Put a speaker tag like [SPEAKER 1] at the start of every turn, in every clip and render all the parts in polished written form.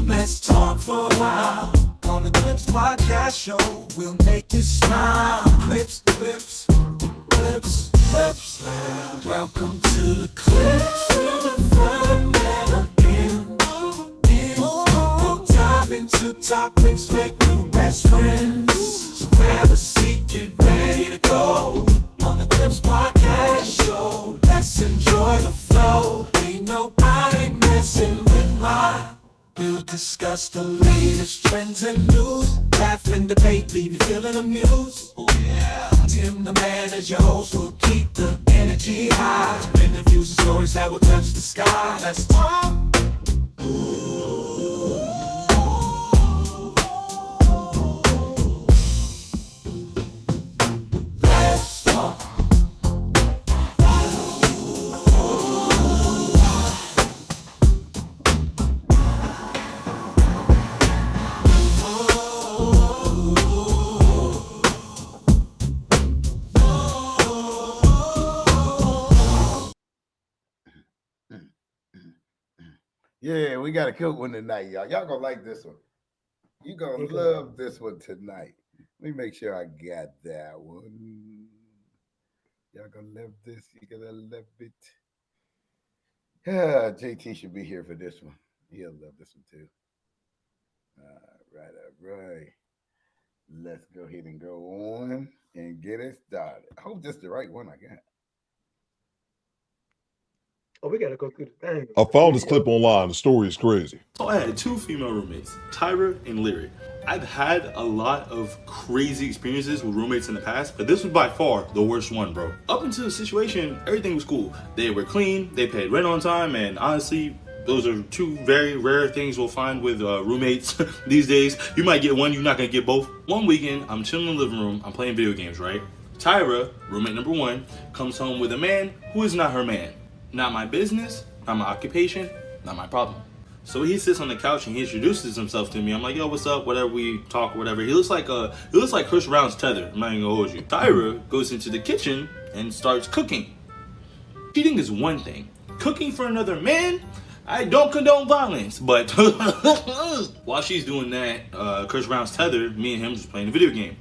[SPEAKER 1] let's talk for a while. On the Clips Podcast Show, we'll make you smile. Clips, clips, clips, clips. Welcome to the Clips. The fun never ends. We'll dive into topics, make new best friends. So grab a seat, get ready to go. On the Clips Podcast Show, let's enjoy the flow. Ain't nobody messing with mine. We'll discuss the latest trends and news. Laugh and debate, leave you feeling amused. Oh yeah. Tim the man as your host will keep the energy high. Interviews and stories that will touch the sky. Let's talk. Let's talk.
[SPEAKER 2] Yeah, we got a cool one tonight, y'all. Y'all gonna like this one. You gonna love this one tonight. Let me make sure I got that one. Y'all gonna love this. You gonna love it. JT should be here for this one. He'll love this one too. All right. Let's go ahead and go on and get it started. I hope this is the right one I got.
[SPEAKER 3] Oh, we gotta go through the thing.
[SPEAKER 4] I found this clip online. The story is crazy.
[SPEAKER 5] So I had two female roommates, Tyra and Lyric. I've had a lot of crazy experiences with roommates in the past, but this was by far the worst one, bro. Up until the situation, everything was cool. They were clean, they paid rent on time, and honestly, those are two very rare things we'll find with roommates these days. You might get one, you're not gonna get both. One weekend, I'm chilling in the living room, I'm playing video games, right? Tyra, roommate number one, comes home with a man who is not her man. Not my business, not my occupation, not my problem. So he sits on the couch and he introduces himself to me. I'm like, yo, what's up? Whatever, we talk, whatever. He looks like Chris Brown's Tether. I'm not even gonna hold you. Tyra goes into the kitchen and starts cooking. Cheating is one thing. Cooking for another man, I don't condone violence. But while she's doing that, Chris Brown's Tether, me and him just playing a video game.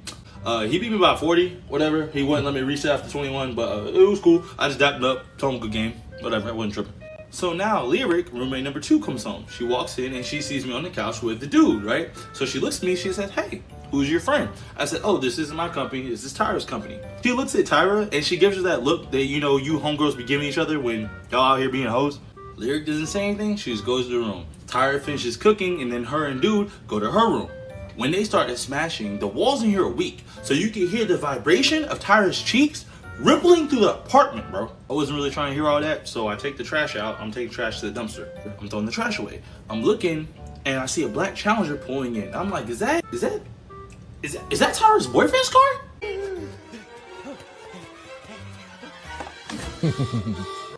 [SPEAKER 5] He beat me by 40, whatever. He wouldn't let me reset after 21, but it was cool. I just dapped up, told him good game, whatever, I wasn't tripping. So now Lyric, roommate number two, comes home. She walks in and she sees me on the couch with the dude, right? So she looks at me, she says, hey, who's your friend? I said, oh, this isn't my company, this is Tyra's company. She looks at Tyra and she gives her that look that, you know, you homegirls be giving each other when y'all out here being hoes. Lyric doesn't say anything, she just goes to the room. Tyra finishes cooking and then her and dude go to her room. When they started smashing, the walls in here are weak, so you can hear the vibration of Tyra's cheeks rippling through the apartment, bro. I wasn't really trying to hear all that, so I take the trash out. I'm taking trash to the dumpster. I'm throwing the trash away. I'm looking, and I see a black Challenger pulling in. I'm like, is that Tyra's boyfriend's car?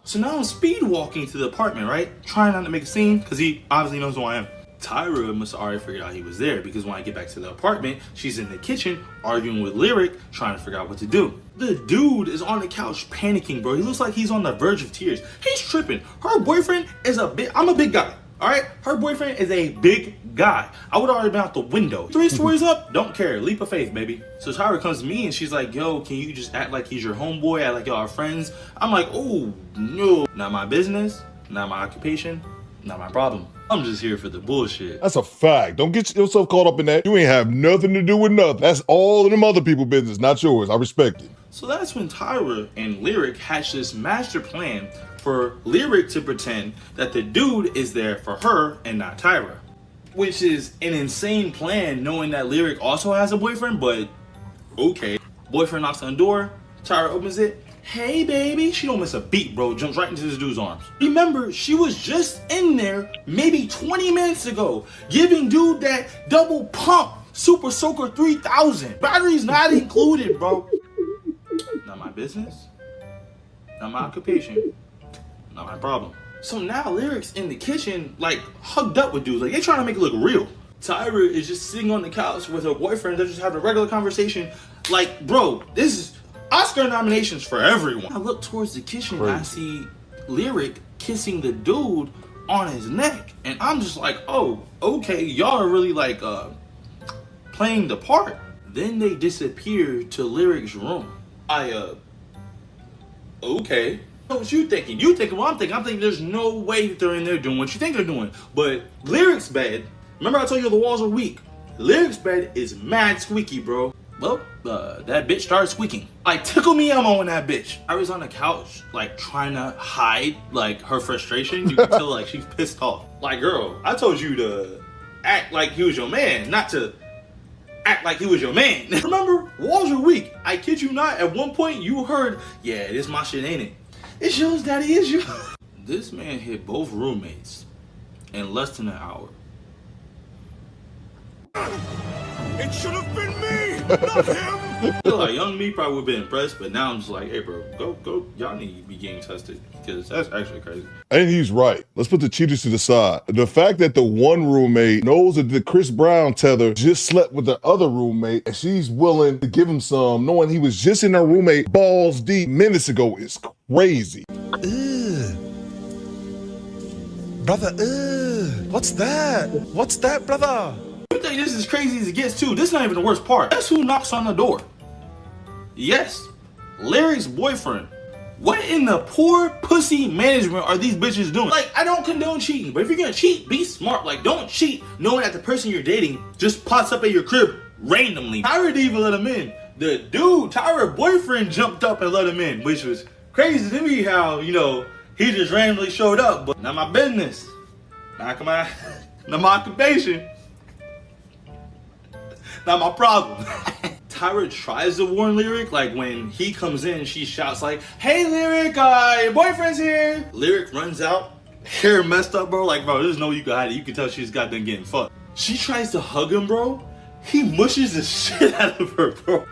[SPEAKER 5] So now I'm speed walking to the apartment, right? Trying not to make a scene, because he obviously knows who I am. Tyra must have already figured out he was there, because when I get back to the apartment, she's in the kitchen arguing with Lyric, trying to figure out what to do. The dude is on the couch panicking, bro. He looks like he's on the verge of tears. He's tripping. Her boyfriend is I'm a big guy, all right? Her boyfriend is a big guy. I would already been out the window. 3 stories up, don't care. Leap of faith, baby. So Tyra comes to me and she's like, yo, can you just act like he's your homeboy, act like y'all are friends? I'm like, oh, no. Not my business, not my occupation, not my problem. I'm just here for the bullshit.
[SPEAKER 4] That's a fact. Don't get yourself caught up in that. You ain't have nothing to do with nothing. That's all of them other people's business, not yours. I respect it.
[SPEAKER 5] So that's when Tyra and Lyric hatched this master plan for Lyric to pretend that the dude is there for her and not Tyra. Which is an insane plan, knowing that Lyric also has a boyfriend, but okay. Boyfriend knocks on the door, Tyra opens it. Hey baby, she don't miss a beat, bro. Jumps right into this dude's arms. Remember, she was just in there maybe 20 minutes ago, giving dude that double pump Super Soaker 3000. Batteries not included, bro. Not my business, not my occupation, not my problem. So now Lyric's in the kitchen, like hugged up with dudes, like they trying to make it look real. Tyra is just sitting on the couch with her boyfriend. They're just having a regular conversation. Like, bro, this is Oscar nominations for everyone. I look towards the kitchen and I see Lyric kissing the dude on his neck. And I'm just like, oh, okay, y'all are really like playing the part. Then they disappear to Lyric's room. Okay. What you thinking? You thinking what I'm thinking. I'm thinking there's no way that they're in there doing what you think they're doing. But Lyric's bed, remember I told you the walls are weak. Lyric's bed is mad squeaky, bro. Well, that bitch started squeaking. Like, tickle me Elmo in that bitch. I was on the couch, like, trying to hide, like, her frustration. You can tell, like, she's pissed off. Like, girl, I told you to act like he was your man, not to act like he was your man. Remember, walls are weak. I kid you not, at one point you heard, yeah, this my shit, ain't it? It's yours, daddy, it's yours. This man hit both roommates in less than an hour.
[SPEAKER 1] It should have been me, not him.
[SPEAKER 5] I feel like young me probably would have been impressed, but now I'm just like, hey, bro, go, y'all need to be getting tested because that's actually crazy.
[SPEAKER 4] And he's right. Let's put the cheaters to the side. The fact that the one roommate knows that the Chris Brown tether just slept with the other roommate and she's willing to give him some, knowing he was just in her roommate balls deep minutes ago is crazy.
[SPEAKER 6] Brother, what's that? What's that, brother?
[SPEAKER 5] You think this is crazy as it gets too? This is not even the worst part. Guess who knocks on the door? Yes, Larry's boyfriend. What in the poor pussy management are these bitches doing? Like, I don't condone cheating, but if you're gonna cheat, be smart. Like, don't cheat knowing that the person you're dating just pops up at your crib randomly. Tyra didn't even let him in. The dude, Tyra's boyfriend, jumped up and let him in, which was crazy to me how, you know, he just randomly showed up. But not my business. Not my occupation. Not my problem. Tyra tries to warn Lyric, like when he comes in, she shouts like, hey Lyric, your boyfriend's here. Lyric runs out, hair messed up, bro. Like, bro, there's no you can hide it. You can tell she's got done getting fucked. She tries to hug him, bro. He mushes the shit out of her, bro.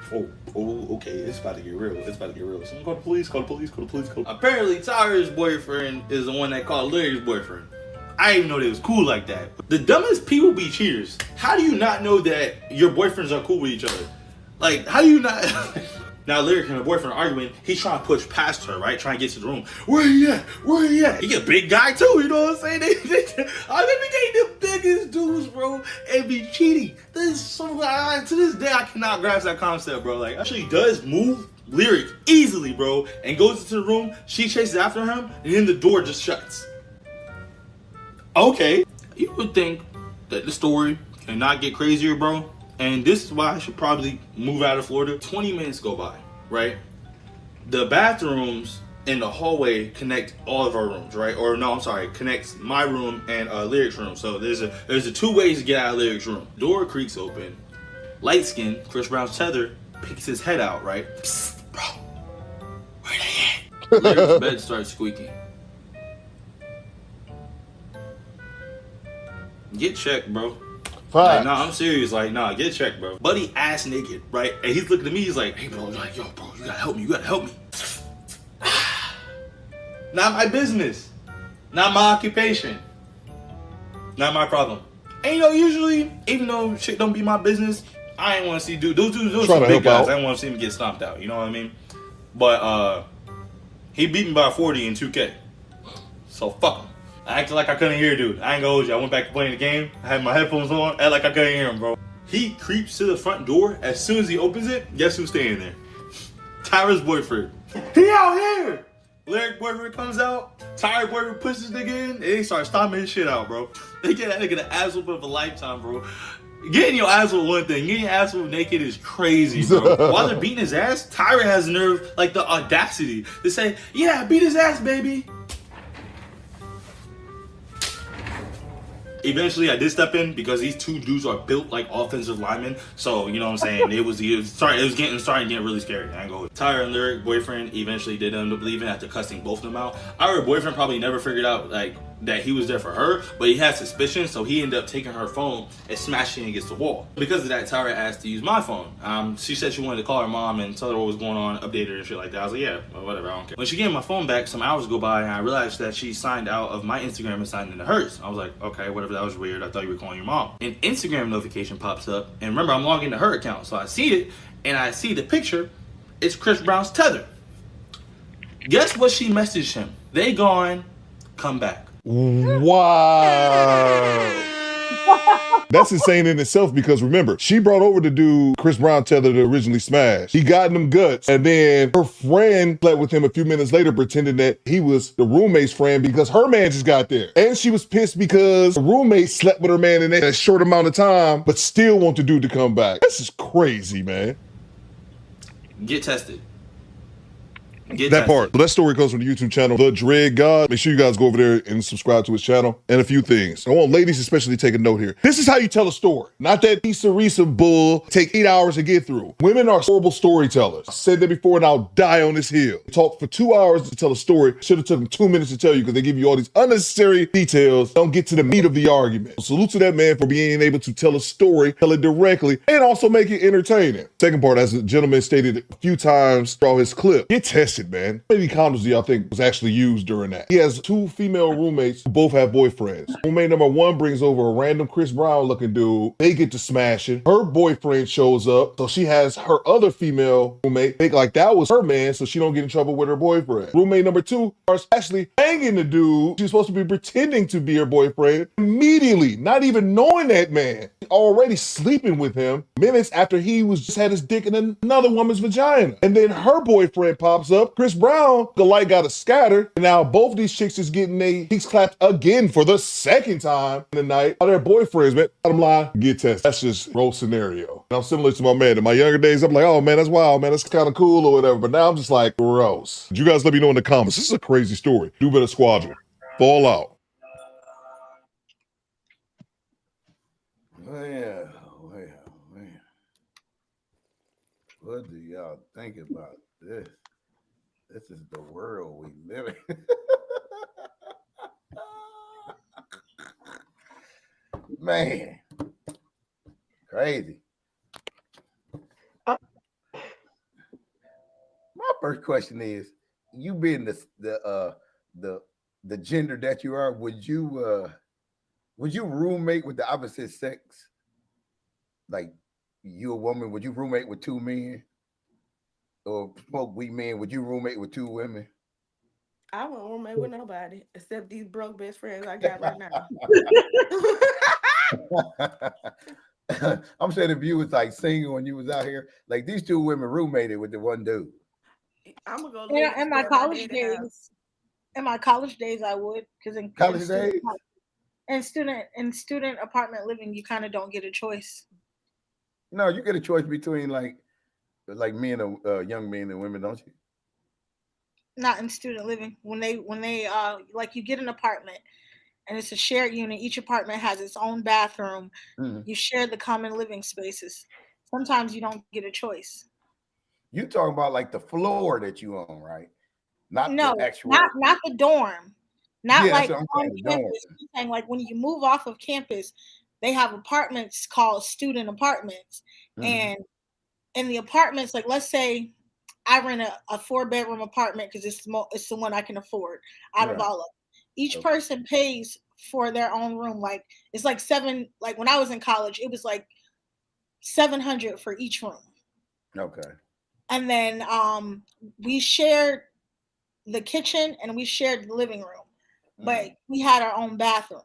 [SPEAKER 5] Oh, okay, it's about to get real. It's about to get real. Someone call the police, call the police, call the police, call the police. Apparently, Tyra's boyfriend is the one that called Lyric's boyfriend. I didn't even know they was cool like that. The dumbest people be cheaters. How do you not know that your boyfriends are cool with each other? Like, how do you not? Now, Lyric and her boyfriend are arguing. He's trying to push past her, right? Trying to get to the room. Where he at? Where he at? He a big guy too, you know what I'm saying? They became the biggest dudes, bro, and be cheating. This is so, to this day, I cannot grasp that concept, bro. Like, actually does move Lyric easily, bro, and goes into the room. She chases after him, and then the door just shuts. Okay, you would think that the story cannot get crazier, bro. And this is why I should probably move out of Florida. 20 minutes go by, right? The bathrooms in the hallway connect all of our rooms, right? Or no, I'm sorry, connects my room and Lyric's room. So there's a two ways to get out of Lyric's room. Door creaks open. Light skin, Chris Brown's tether, picks his head out, right? Psst, bro, where they at? Lyric's bed starts squeaking. Get checked, bro. Like, nah, I'm serious. Like, nah, get checked, bro. Buddy ass naked, right? And he's looking at me. He's like, hey, bro. Like, yo, bro, you gotta help me. You gotta help me. Not my business. Not my occupation. Not my problem. And you know, usually, even though shit don't be my business, I ain't want to see those some big guys. I don't want to see him get stomped out. You know what I mean? But he beat me by 40 in 2K. So fuck him. I acted like I couldn't hear dude. I ain't gonna hold you. I went back to playing the game. I had my headphones on. Acted like I couldn't hear him, bro. He creeps to the front door. As soon as he opens it, guess who's staying there? Tyra's boyfriend. He out here! Lyric boyfriend comes out. Tyra boyfriend pushes the nigga in. And they start stomping his shit out, bro. They get that nigga the ass whoop of a lifetime, bro. Getting your ass with one thing. Getting your ass with naked is crazy, bro. While they're beating his ass, Tyra has the nerve, like the audacity, to say, yeah, beat his ass, baby. Eventually, I did step in because these two dudes are built like offensive linemen. So, you know what I'm saying? It was starting to get really scary. I ain't go. Tyra and Lyric boyfriend eventually did end up leaving after cussing both of them out. Our boyfriend probably never figured out like that he was there for her, but he had suspicion, so he ended up taking her phone and smashing it against the wall. Because of that, Tyra asked to use my phone. She said she wanted to call her mom and tell her what was going on, update her and shit like that. I was like, yeah, well, whatever, I don't care. When she gave my phone back, some hours go by and I realized that she signed out of my Instagram and signed into hers. I was like, okay, whatever, that was weird. I thought you were calling your mom. An Instagram notification pops up, and remember, I'm logging into her account, so I see it, and I see the picture. It's Chris Brown's tether. Guess what she messaged him? They gone, come back.
[SPEAKER 4] Wow. That's insane in itself because remember, she brought over the dude Chris Brown Tether to originally smash. He got in them guts, and then her friend slept with him a few minutes later, pretending that he was the roommate's friend because her man just got there. And she was pissed because the roommate slept with her man in a short amount of time, but still want the dude to come back. This is crazy, man.
[SPEAKER 5] Get tested.
[SPEAKER 4] That part. So that story comes from the YouTube channel, The Dread God. Make sure you guys go over there and subscribe to his channel. And a few things. I want ladies especially take a note here. This is how you tell a story. Not that piece of Risa bull take 8 hours to get through. Women are horrible storytellers. I said that before and I'll die on this hill. Talk for 2 hours to tell a story. Should have took them 2 minutes to tell you because they give you all these unnecessary details. Don't get to the meat of the argument. So salute to that man for being able to tell a story, tell it directly, and also make it entertaining. Second part, as the gentleman stated a few times throughout his clip, get tested, man. How many condoms do y'all think was actually used during that? He has 2 female roommates who both have boyfriends. Roommate number 1 brings over a random Chris Brown looking dude. They get to smashing. Her boyfriend shows up, so she has her other female roommate think like that was her man, so she don't get in trouble with her boyfriend. Roommate number 2 starts actually banging the dude she's supposed to be pretending to be her boyfriend immediately, not even knowing that man. Already sleeping with him minutes after he was just had his dick in another woman's vagina. And then her boyfriend pops up. Chris Brown, the light got to scatter. And now both these chicks is getting their cheeks clapped again for the second time in the night. All their boyfriends, man. Bottom line, get tested. That's just role scenario. And I'm similar to my man. In my younger days, I'm like, oh man, that's wild, man. That's kind of cool or whatever. But now I'm just like, gross. You guys let me know in the comments. This is a crazy story. Do better squadron. Fall out.
[SPEAKER 2] Well. What do y'all think about this? This is the world we live in. Man, crazy. My first question is: you being the gender that you are, would you roommate with the opposite sex? Like you a woman, would you roommate with 2 men? Or smoke weed men, would you roommate with 2 women?
[SPEAKER 7] I won't roommate with nobody except these broke best friends I got right
[SPEAKER 2] now. I'm saying if you was like single when you was out here, like these 2 women roommated with the one dude.
[SPEAKER 7] I'm gonna go
[SPEAKER 8] live in my college days. In my college days, I would, because in
[SPEAKER 2] college days,
[SPEAKER 8] in student apartment living, you kind of don't get a choice.
[SPEAKER 2] No, you get a choice between like men and young men and women, don't you?
[SPEAKER 8] Not in student living. When they like you get an apartment and it's a shared unit. Each apartment has its own bathroom. Mm-hmm. You share the common living spaces. Sometimes you don't get a choice.
[SPEAKER 2] You talking about like the floor that you own, right? Not the actual.
[SPEAKER 8] Not the dorm. Not like on campus. I'm saying like when you move off of campus, they have apartments called student apartments. Mm-hmm. And in the apartments, like let's say I rent a 4-bedroom apartment because it's the one I can afford out of all of them. Each person pays for their own room. Like it's like like when I was in college, it was like $700 for each room. Okay. And then we shared the kitchen and we shared the living room, but we had our own bathrooms.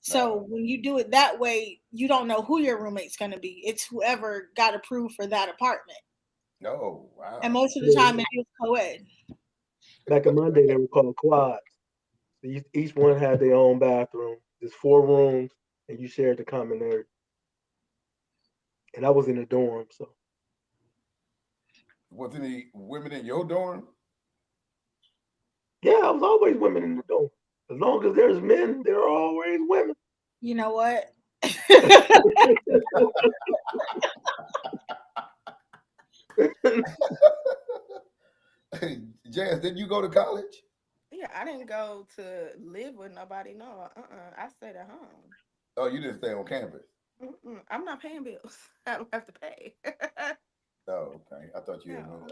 [SPEAKER 8] So when you do it that way, you don't know who your roommate's going to be. It's whoever got approved for that apartment.
[SPEAKER 2] Oh, wow.
[SPEAKER 8] And most of the time it was co-ed.
[SPEAKER 3] Back in my day, they were called quads. So each one had their own bathroom. There's 4 rooms, and you shared the common area. And I was in a dorm, so.
[SPEAKER 2] Was any women in your dorm?
[SPEAKER 3] Yeah, I was always women in the dorm. As long as there's men, there are always women.
[SPEAKER 8] You know what?
[SPEAKER 2] Jazz, didn't you go to college?
[SPEAKER 7] Yeah, I didn't go to live with nobody. No, I stayed at home.
[SPEAKER 2] Oh, you didn't stay on campus?
[SPEAKER 7] I'm not paying bills. I don't have to pay.
[SPEAKER 2] Oh, okay. I thought you
[SPEAKER 7] No.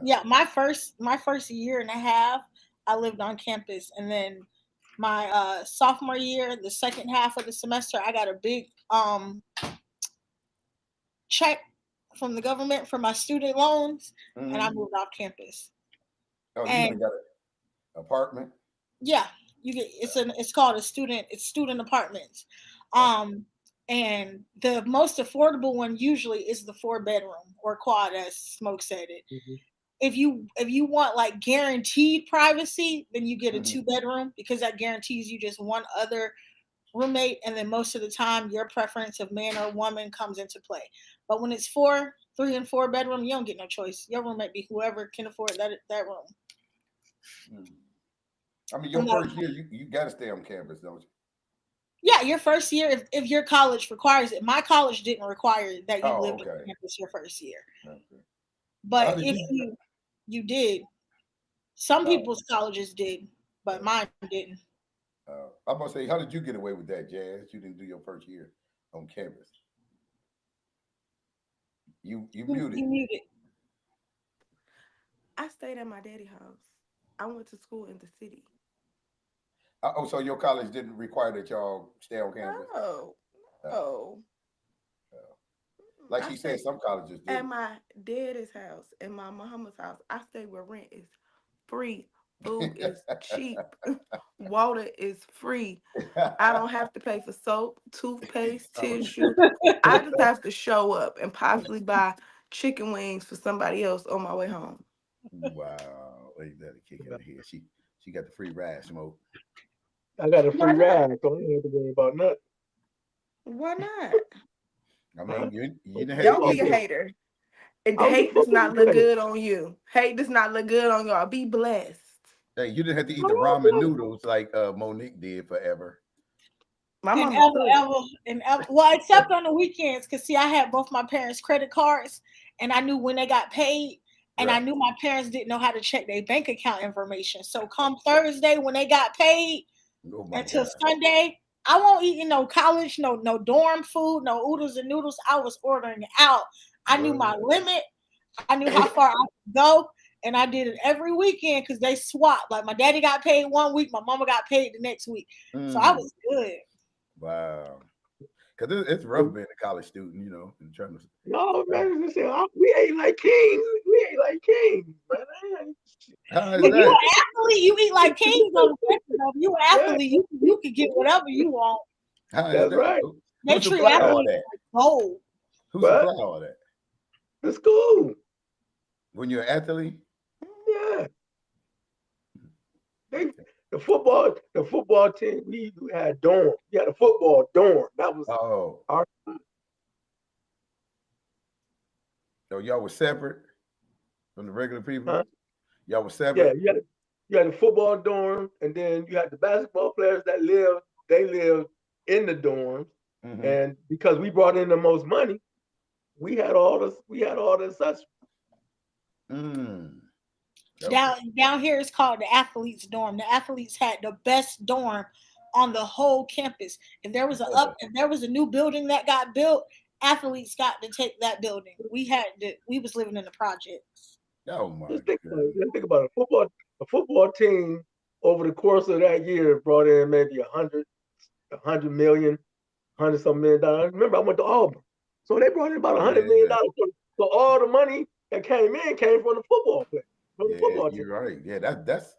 [SPEAKER 8] Yeah, my first year and a half, I lived on campus, and then my sophomore year, the second half of the semester, I got a big check from the government for my student loans, and I moved off campus.
[SPEAKER 2] Oh, you got an apartment?
[SPEAKER 8] Yeah, it's called it's student apartments. And the most affordable one usually is the 4-bedroom or quad, as Smoke said it.
[SPEAKER 3] Mm-hmm.
[SPEAKER 8] If you want like guaranteed privacy, then you get a 2-bedroom, because that guarantees you just one other roommate, and then most of the time your preference of man or woman comes into play. But when it's 3 and 4 bedroom, you don't get no choice. Your roommate be whoever can afford that room.
[SPEAKER 2] I mean, your first year, you got to stay on campus, don't you?
[SPEAKER 8] Yeah, your first year, if your college requires it. My college didn't require that you lived on campus your first year. Okay. But if you did, some people's colleges did, but mine didn't.
[SPEAKER 2] I'm gonna say, how did you get away with that, Jazz? You didn't do your first year on campus. You muted.
[SPEAKER 8] You muted.
[SPEAKER 7] I stayed at my daddy's house. I went to school in the city.
[SPEAKER 2] So your college didn't require that y'all stay on campus?
[SPEAKER 7] No.
[SPEAKER 2] Like she said, some colleges do.
[SPEAKER 7] At my daddy's house and my mama's house, I stay where rent is free. Food is cheap. Water is free. I don't have to pay for soap, toothpaste, tissue. I just have to show up and possibly buy chicken wings for somebody else on my way home.
[SPEAKER 2] Wow. Ain't that a kick in the head? She got the free ride, Smoke.
[SPEAKER 3] I got a free ride, so I don't have to worry about nothing.
[SPEAKER 7] Why not?
[SPEAKER 2] I mean, you
[SPEAKER 7] don't be a hater. Hate does not look good on you. Hate does not look good on y'all. Be blessed.
[SPEAKER 2] Hey, you didn't have to eat the ramen noodles like Monique did forever.
[SPEAKER 8] My mom well, except on the weekends, because see, I had both my parents' credit cards, and I knew when they got paid, and I knew my parents didn't know how to check their bank account information. So come Thursday when they got paid until Sunday, I won't eat no college, no dorm food, no oodles and noodles. I was ordering out. I knew my limit. I knew how far I could go. And I did it every weekend because they swapped. Like my daddy got paid one week, my mama got paid the next week. So I was good.
[SPEAKER 2] Wow. Because it's rough being a college student, you know, and trying to.
[SPEAKER 3] No, man, we ain't like kings. We ain't like kings, man.
[SPEAKER 8] If you're an athlete, you eat like kings on the spectrum. If you're an athlete, you can get whatever you want.
[SPEAKER 3] That's right.
[SPEAKER 8] They treat athletes like gold.
[SPEAKER 2] Who supply all that?
[SPEAKER 3] The school.
[SPEAKER 2] When you're an athlete?
[SPEAKER 3] Yeah. The football team, we had dorm. We had a football dorm. That was our time.
[SPEAKER 2] So y'all were separate from the regular people? Huh? Y'all were separate?
[SPEAKER 3] Yeah, you had a football dorm, and then you had the basketball players that lived in the dorms. Mm-hmm. And because we brought in the most money, we had all the such.
[SPEAKER 8] Down here it's called the athletes dorm. The athletes had the best dorm on the whole campus. If there was a new building that got built, athletes got to take that building. We was living in the projects.
[SPEAKER 2] Oh my!
[SPEAKER 3] Let's think about it. A football team over the course of that year brought in maybe $100 million, $100-some million. Remember, I went to Auburn, so they brought in about $100 million. So all the money that came from the football player.
[SPEAKER 2] You're right. Yeah, that's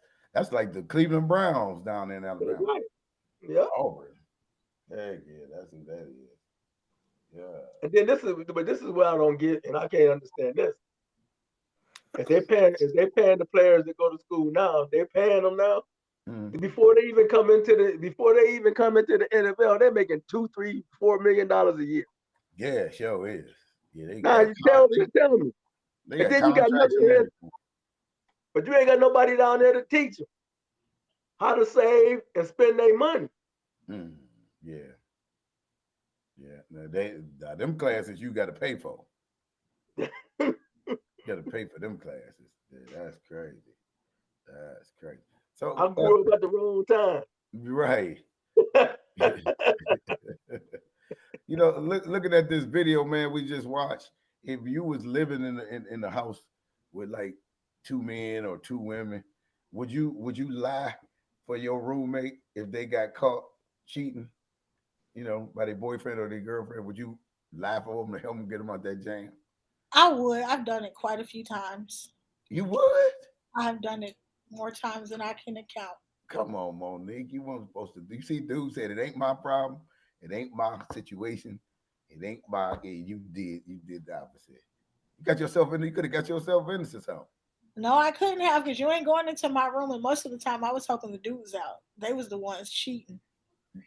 [SPEAKER 2] like the Cleveland Browns down there in Alabama.
[SPEAKER 3] Right. Yeah.
[SPEAKER 2] Auburn. Heck yeah, that's who that is. Yeah.
[SPEAKER 3] And then this is what I don't get, and I can't understand this. If they're paying the players that go to school now, they're paying them now. Mm-hmm. Before they even come into the NFL, they're making $2, $3, $4 million a year.
[SPEAKER 2] Yeah, sure is. Yeah, they
[SPEAKER 3] you tell me. And then you got nothing here. But you ain't got nobody down there to teach them how to save and spend their money.
[SPEAKER 2] Yeah. Now them classes you got to pay for. You got to pay for them classes. Yeah, that's crazy. That's crazy. So
[SPEAKER 3] I'm grew up at the wrong time.
[SPEAKER 2] Right. You know, looking at this video, man, we just watched. If you was living in the house with like 2 men or 2 women, would you lie for your roommate if they got caught cheating, you know, by their boyfriend or their girlfriend? Would you lie for them to help them get them out that jam?
[SPEAKER 8] I would. I've done it quite a few times.
[SPEAKER 2] You would?
[SPEAKER 8] I've done it more times than I can account.
[SPEAKER 2] Come on, Monique. You weren't supposed to. You see, dude said it ain't my problem. It ain't my situation. It ain't my. Yeah, you did the opposite. You got yourself in. You could have got yourself into something.
[SPEAKER 8] No, I couldn't have because you ain't going into my room, and most of the time I was helping the dudes out. They was the ones cheating.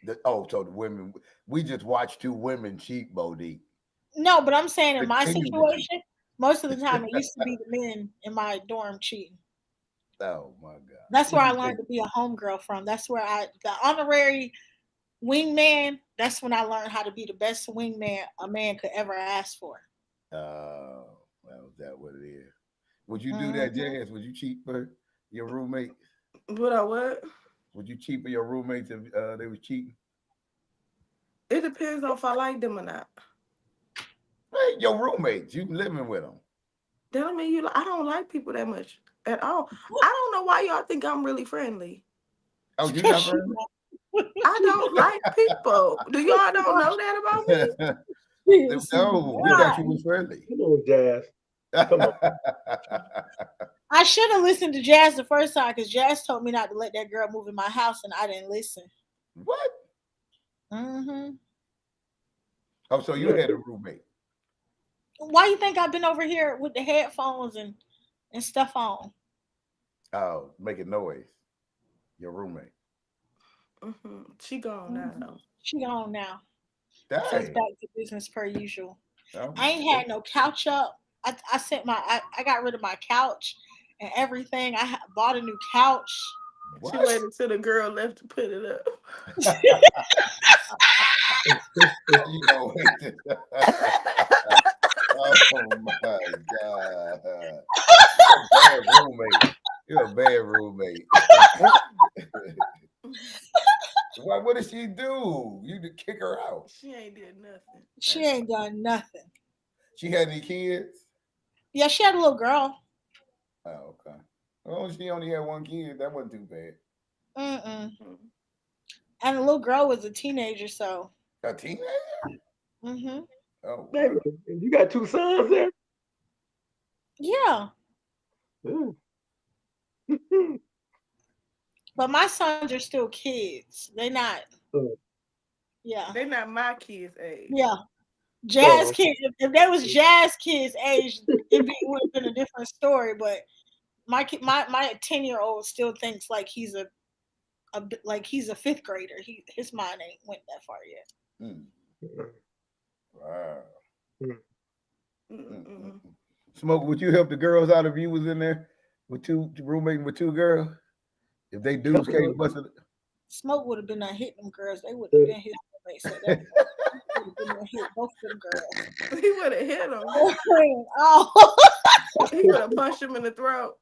[SPEAKER 2] So the women. We just watched two women cheat, Monique.
[SPEAKER 8] No, but I'm saying in my
[SPEAKER 2] Continue to cheat.
[SPEAKER 8] situation, most of the time it used to be the men in my dorm cheating.
[SPEAKER 2] Oh my God.
[SPEAKER 8] That's where I learned to be a homegirl from. That's where the honorary wingman. That's when I learned how to be the best wingman a man could ever ask for.
[SPEAKER 2] Well, is that what it is? Would you do that, Jazz? Would you cheat for your roommate?
[SPEAKER 7] Would I what?
[SPEAKER 2] Would you cheat for your roommates if they was cheating?
[SPEAKER 7] It depends on if I like them or not.
[SPEAKER 2] Hey, your roommates, you living with them.
[SPEAKER 7] That don't mean you. I don't like people that much at all. I don't know why y'all think I'm really friendly.
[SPEAKER 2] Oh, you not friendly?
[SPEAKER 7] I don't like people. Do y'all don't know that about me?
[SPEAKER 2] No, we thought you was friendly.
[SPEAKER 3] Come on, Jazz. Come on.
[SPEAKER 8] I should have listened to Jazz the first time because Jazz told me not to let that girl move in my house, and I didn't listen.
[SPEAKER 2] What?
[SPEAKER 8] Mm-hmm.
[SPEAKER 2] Oh, so you had a roommate?
[SPEAKER 8] Why you think I've been over here with the headphones and stuff on?
[SPEAKER 2] Oh, making noise. Your roommate.
[SPEAKER 7] Mm-hmm. She gone now, though.
[SPEAKER 8] She gone now.
[SPEAKER 2] Dang.
[SPEAKER 8] So it's back to business per usual.
[SPEAKER 2] Oh,
[SPEAKER 8] I ain't had no couch up. I sent I got rid of my couch and everything. I bought a new couch.
[SPEAKER 2] What?
[SPEAKER 7] She waited till the girl left to put it up.
[SPEAKER 2] You know, oh my God. Bad roommate. You're a bad roommate. What did she do? You did kick her out.
[SPEAKER 7] She ain't did nothing.
[SPEAKER 8] She ain't done nothing.
[SPEAKER 2] She had any kids?
[SPEAKER 8] Yeah, she had a little girl.
[SPEAKER 2] Oh, okay. Well, she only had one kid. That wasn't too bad.
[SPEAKER 8] And the little girl was a teenager, so.
[SPEAKER 2] A teenager?
[SPEAKER 8] Mm-hmm.
[SPEAKER 2] Oh,
[SPEAKER 3] wow. You got two sons there?
[SPEAKER 8] Yeah. But my sons are still kids. They not. Yeah.
[SPEAKER 7] They're not my kids' age.
[SPEAKER 8] Yeah. Jazz kids. If they was Jazz kids' age, it would have been a different story. But my 10-year-old still thinks like he's a fifth grader. His mind ain't went that far yet.
[SPEAKER 2] Wow. Smoke, would you help the girls out if you was in there with roommating with two girls? If they dudes came busted.
[SPEAKER 8] Smoke would have been hitting them girls. They would have been his roommates. So they would have been hit both of them girls.
[SPEAKER 7] He would have hit them.
[SPEAKER 8] Oh.
[SPEAKER 7] He would have punched him in the throat.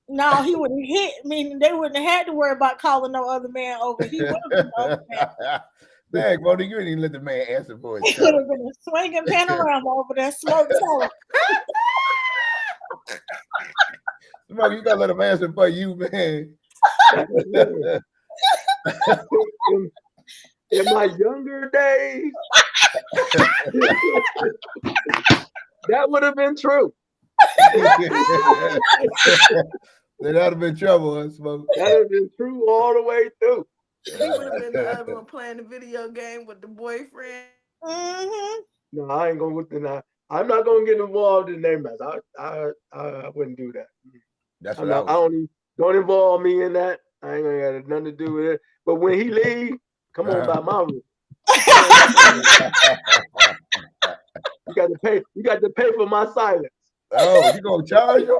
[SPEAKER 8] No, he would have hit. I mean, they wouldn't have had to worry about calling no other man over. He would have been the other man.
[SPEAKER 2] Dang, Monique, you didn't even let the man answer for it.
[SPEAKER 8] It would have been a swinging panorama over that Smoke told.
[SPEAKER 2] Smoke, you gotta let him answer for you, man.
[SPEAKER 3] In my younger days, that would have been true.
[SPEAKER 2] That'd have been trouble, huh, Smoke?
[SPEAKER 3] That would have been true all the way through.
[SPEAKER 7] He would have been the other one playing the video game with the boyfriend.
[SPEAKER 8] Mm-hmm.
[SPEAKER 3] No, I ain't gonna deny. I'm not gonna get involved in their mess. I wouldn't do that.
[SPEAKER 2] That's what I
[SPEAKER 3] don't involve me in that. I ain't gonna have nothing to do with it. But when he leave, come on by my room. You got to pay. You got to pay for my silence.
[SPEAKER 2] Oh, you gonna charge him?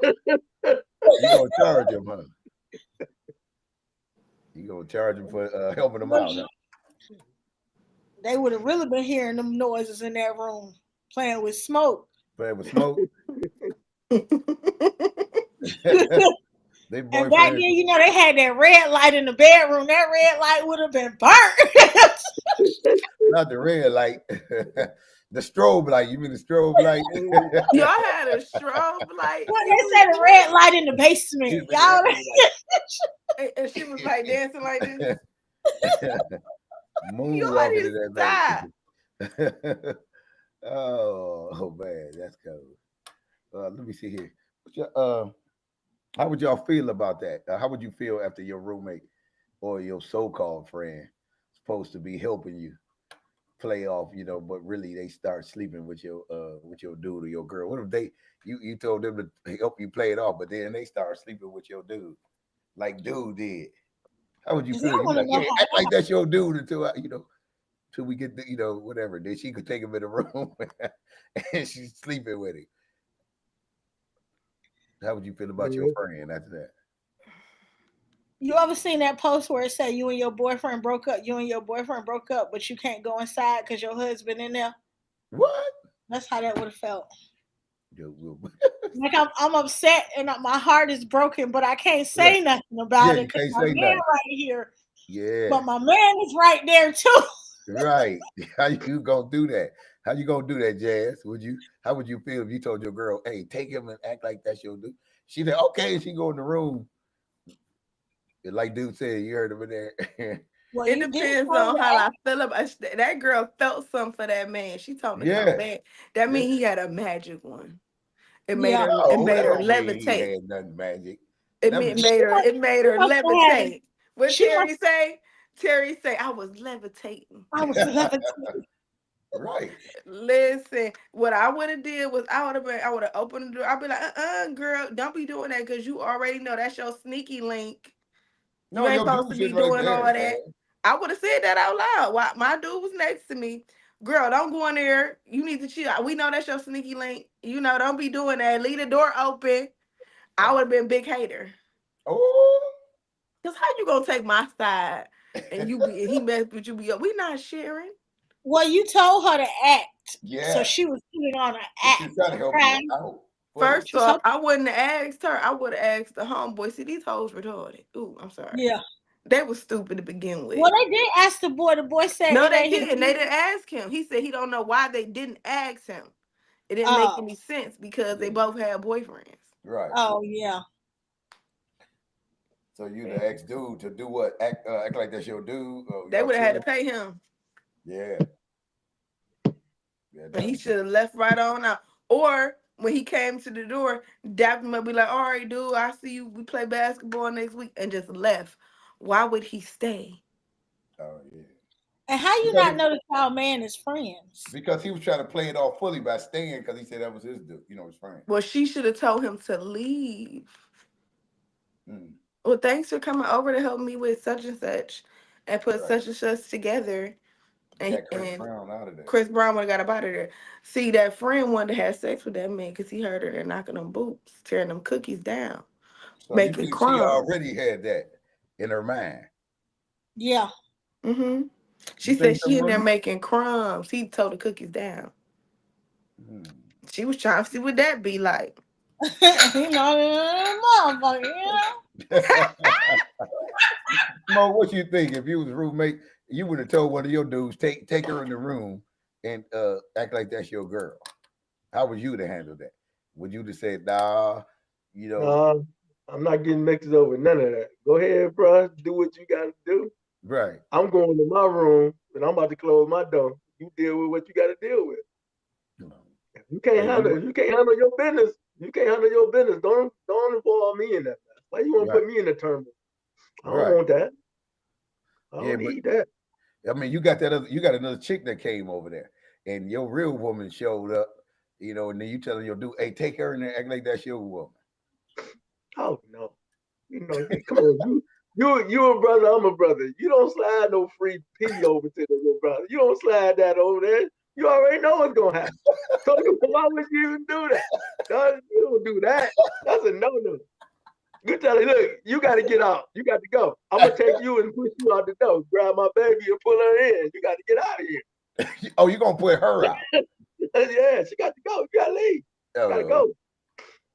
[SPEAKER 2] You gonna charge him, huh? You gonna charge him for helping them out? Huh?
[SPEAKER 8] They would have really been hearing them noises in that room, playing with Smoke.
[SPEAKER 2] Playing with Smoke.
[SPEAKER 8] And back then, you know, they had that red light in the bedroom. That red light would have been burnt.
[SPEAKER 2] Not the red light. The strobe light. You mean the strobe light?
[SPEAKER 7] Y'all had a strobe light.
[SPEAKER 8] Well, they said a red light in the basement. Y'all.
[SPEAKER 7] And she was like dancing like this.
[SPEAKER 2] Moonwalking to that baby. Oh man, that's cool. Let me see here. How would y'all feel about that? How would you feel after your roommate or your so-called friend supposed to be helping you play off, but really they start sleeping with your dude or your girl. What if you told them to help you play it off, but then they start sleeping with your dude, like dude did? How would you feel? You like, yeah, act like that's your dude until till we get whatever. Then she could take him in the room and she's sleeping with him. How would you feel about your friend after that?
[SPEAKER 8] You ever seen that post where it said you and your boyfriend broke up, but you can't go inside because your husband in there?
[SPEAKER 2] What?
[SPEAKER 8] That's how that would have felt. Like I'm upset and my heart is broken, but I can't say nothing about it because my man right here.
[SPEAKER 2] Yeah.
[SPEAKER 8] But my man is right there too.
[SPEAKER 2] Right. How you gonna do that? How you gonna do that, Jazz? How would you feel if you told your girl, hey, take him and act like that's your dude? She said, okay, and she go in the room. Like dude said, you heard him in there.
[SPEAKER 7] Well, it depends on how I feel about that girl. Felt something for that man. She told me something bad. That means he had a magic one. It made her. It made her levitate.
[SPEAKER 2] He had nothing magic.
[SPEAKER 7] It made her levitate. What Terry say? Terry say, I was levitating.
[SPEAKER 8] I was levitating.
[SPEAKER 2] Right.
[SPEAKER 7] Listen, what I would have did was I would have opened the door. I'd be like, girl, don't be doing that because you already know that's your sneaky link. You ain't supposed to be doing all that. I would have said that out loud. While my dude was next to me. Girl, don't go in there. You need to chill. We know that's your sneaky link. Don't be doing that. Leave the door open. I would have been big hater.
[SPEAKER 2] Oh.
[SPEAKER 7] Because how you gonna take my side and he messed with you? We not sharing.
[SPEAKER 8] Well, you told her to act.
[SPEAKER 2] Yeah.
[SPEAKER 8] So she was putting on an act.
[SPEAKER 2] She's trying to help you out.
[SPEAKER 7] First off, I wouldn't have asked her. I would have asked the homeboy. See, these hoes retarded. Ooh, I'm sorry.
[SPEAKER 8] Yeah.
[SPEAKER 7] They were stupid to begin with.
[SPEAKER 8] Well, they did ask the boy. The boy said
[SPEAKER 7] no, they didn't. They didn't ask him. He said he don't know why they didn't ask him. It didn't make any sense because they both had boyfriends.
[SPEAKER 2] Right.
[SPEAKER 8] Oh yeah.
[SPEAKER 2] So you the ex dude to do what? Act like that's your dude.
[SPEAKER 7] They would have had to pay him.
[SPEAKER 2] Yeah.
[SPEAKER 7] And he should have left right on out. Or when he came to the door, Daphne might be like, all right, dude, I see you. We play basketball next week, and just left. Why would he stay?
[SPEAKER 2] Oh, yeah.
[SPEAKER 8] And how you not know that y'all man is friends?
[SPEAKER 2] Because he was trying to play it off fully by staying because he said that was his dude, his friend.
[SPEAKER 7] Well, she should have told him to leave. Well, thanks for coming over to help me with such and such and put such and such together. And Chris Brown would have got up out of there. See, that friend wanted to have sex with that man because he heard her there knocking them boots, tearing them cookies down,
[SPEAKER 2] so
[SPEAKER 7] making crumbs.
[SPEAKER 2] She already had that in her mind.
[SPEAKER 8] Yeah.
[SPEAKER 7] Mm-hmm. She said she in there making crumbs. He told the cookies down. She was trying to see what that be like.
[SPEAKER 2] Mo, what you think? If you was a roommate, you would have told one of your dudes, take her in the room and act like that's your girl. How would you have handled that? Would you have said, nah,
[SPEAKER 3] I'm not getting mixed up with none of that. Go ahead, bro. Do what you got to do.
[SPEAKER 2] Right.
[SPEAKER 3] I'm going to my room and I'm about to close my door. You deal with what you got to deal with. If you can't handle your business. You can't handle your business. Don't involve me in that. Why you want to put me in the tournament? I don't want that. I don't need that.
[SPEAKER 2] I mean, you got another chick that came over there, and your real woman showed up, and then you telling your dude, hey, take her in there, act like that's your woman.
[SPEAKER 3] Oh no. Come on, you a brother, I'm a brother. You don't slide no free P over to your brother. You don't slide that over there. You already know what's gonna happen. So why would you even do that? You don't do that. That's a no-no. You tell her, look, you got to get out. You got to go. I'm gonna take you and push you out the door. Grab my baby and pull her in. You got to get out of here.
[SPEAKER 2] Oh, you gonna put her out?
[SPEAKER 3] Yeah, she got to go. You gotta leave. You gotta go.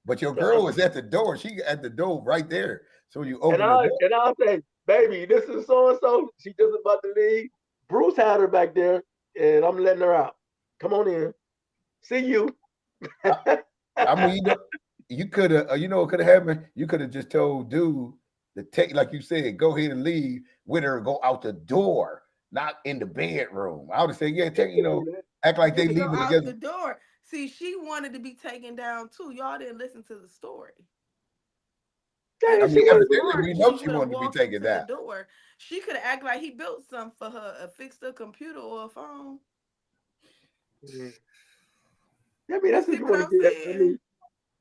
[SPEAKER 2] But your girl was at the door. She at the door right there. So you open
[SPEAKER 3] and I'll say, baby, this is so and so. She just about to leave. Bruce had her back there, and I'm letting her out. Come on in. See you.
[SPEAKER 2] I mean, you could have, what could have happened? You could have just told dude to take, like you said, go ahead and leave with her, go out the door, not in the bedroom. I would have said, yeah, act like they leaving
[SPEAKER 7] out
[SPEAKER 2] together.
[SPEAKER 7] The door. See, she wanted to be taken down too. Y'all didn't listen to the story.
[SPEAKER 3] Yeah,
[SPEAKER 2] I
[SPEAKER 3] she
[SPEAKER 2] mean,
[SPEAKER 3] was
[SPEAKER 2] evidently, we know she
[SPEAKER 7] would've
[SPEAKER 2] wanted to be
[SPEAKER 7] walked
[SPEAKER 2] taken
[SPEAKER 7] into the
[SPEAKER 2] down.
[SPEAKER 7] door. She could have acted like he built something for her, fixed a computer or a phone.
[SPEAKER 3] Mhm. I mean,
[SPEAKER 7] You
[SPEAKER 3] that's if
[SPEAKER 7] see
[SPEAKER 3] you
[SPEAKER 7] what
[SPEAKER 3] want
[SPEAKER 7] I'm
[SPEAKER 3] to get. I mean,
[SPEAKER 7] saying?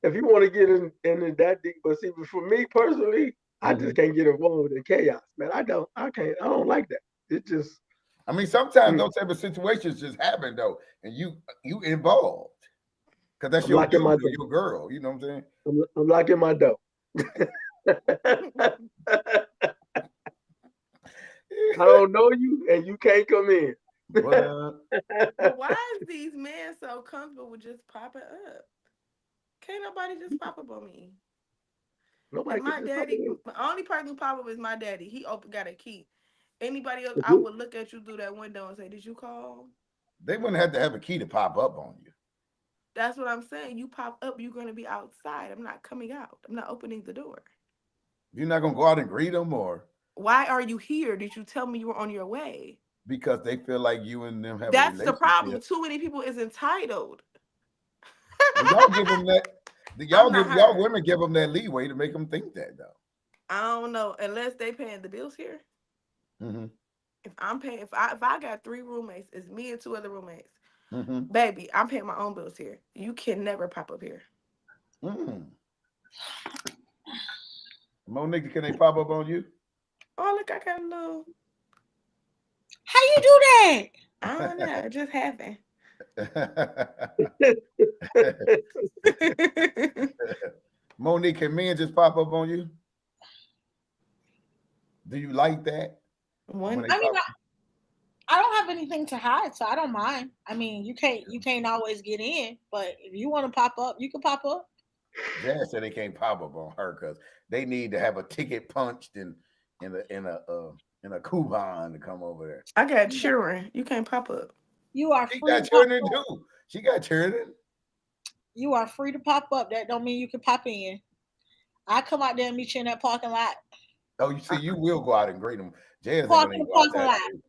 [SPEAKER 3] if you want to get into that deep, but see, for me personally, I
[SPEAKER 2] Mm-hmm.
[SPEAKER 3] just can't get involved in chaos, man. I can't. I don't like that. It just.
[SPEAKER 2] I mean, sometimes those type of situations just happen though, and you involved because that's
[SPEAKER 3] I'm
[SPEAKER 2] your
[SPEAKER 3] locking
[SPEAKER 2] dude
[SPEAKER 3] my
[SPEAKER 2] or
[SPEAKER 3] door.
[SPEAKER 2] your girl. You know what I'm saying?
[SPEAKER 3] I'm locking my door. I don't know you, and you can't come in.
[SPEAKER 2] What?
[SPEAKER 7] But why is these men so comfortable with just popping up? Can't nobody just pop up on me.
[SPEAKER 3] Nobody
[SPEAKER 7] And
[SPEAKER 3] can
[SPEAKER 7] my
[SPEAKER 3] just pop
[SPEAKER 7] daddy,
[SPEAKER 3] in.
[SPEAKER 7] the only person who pop up is my daddy. He got a key. Anybody else,
[SPEAKER 3] If
[SPEAKER 7] I
[SPEAKER 3] you-
[SPEAKER 7] would look at you through that window and say, "Did you call?"
[SPEAKER 2] They wouldn't have to have a key to pop up on you.
[SPEAKER 7] That's what I'm saying. You pop up, you're gonna be outside. I'm not coming out. I'm not opening the door.
[SPEAKER 2] You're not gonna go out and greet them, or
[SPEAKER 7] Why are you here? Did you tell me you were on your way?
[SPEAKER 2] because they feel like you and them have a
[SPEAKER 7] That's the problem.
[SPEAKER 2] relationship.
[SPEAKER 7] Too many people is entitled.
[SPEAKER 2] Well, y'all give them that.
[SPEAKER 7] I'm not
[SPEAKER 2] Y'all
[SPEAKER 7] her.
[SPEAKER 2] women give them that leeway to make them think that though.
[SPEAKER 7] I don't know. Unless they paying the bills here.
[SPEAKER 2] Mm-hmm.
[SPEAKER 7] If I'm paying, if I got 3 roommates, it's me and 2 other roommates.
[SPEAKER 2] Mm-hmm.
[SPEAKER 7] Baby, I'm paying my own bills here. You can never pop up here.
[SPEAKER 2] Mm. Monique, can they pop up on you?
[SPEAKER 7] Oh, look, I got a little.
[SPEAKER 8] How you do that?
[SPEAKER 7] I don't know. It just happened.
[SPEAKER 2] Monique, can men just pop up on you? Do you like that?
[SPEAKER 7] One.
[SPEAKER 2] When they
[SPEAKER 8] I mean,
[SPEAKER 2] pop-
[SPEAKER 8] I don't have anything to hide, so I don't mind. I mean, you can't always get in, but if you want to pop up, you can pop up.
[SPEAKER 2] Jazz said they can't pop up on her because they need to have a ticket punched in a coupon to come over there.
[SPEAKER 7] I got children. You can't pop up.
[SPEAKER 8] You are
[SPEAKER 2] She
[SPEAKER 8] free
[SPEAKER 2] got
[SPEAKER 8] to pop
[SPEAKER 2] children
[SPEAKER 8] up.
[SPEAKER 2] too. She got children.
[SPEAKER 8] You are free to pop up. That don't mean you can pop in. I come out there and meet you in that parking lot.
[SPEAKER 2] Oh, you see, you will go out and greet them. Jazz ain't
[SPEAKER 8] Park
[SPEAKER 2] gonna
[SPEAKER 8] in
[SPEAKER 2] even
[SPEAKER 8] the
[SPEAKER 2] go
[SPEAKER 8] parking
[SPEAKER 2] outside.
[SPEAKER 8] lot.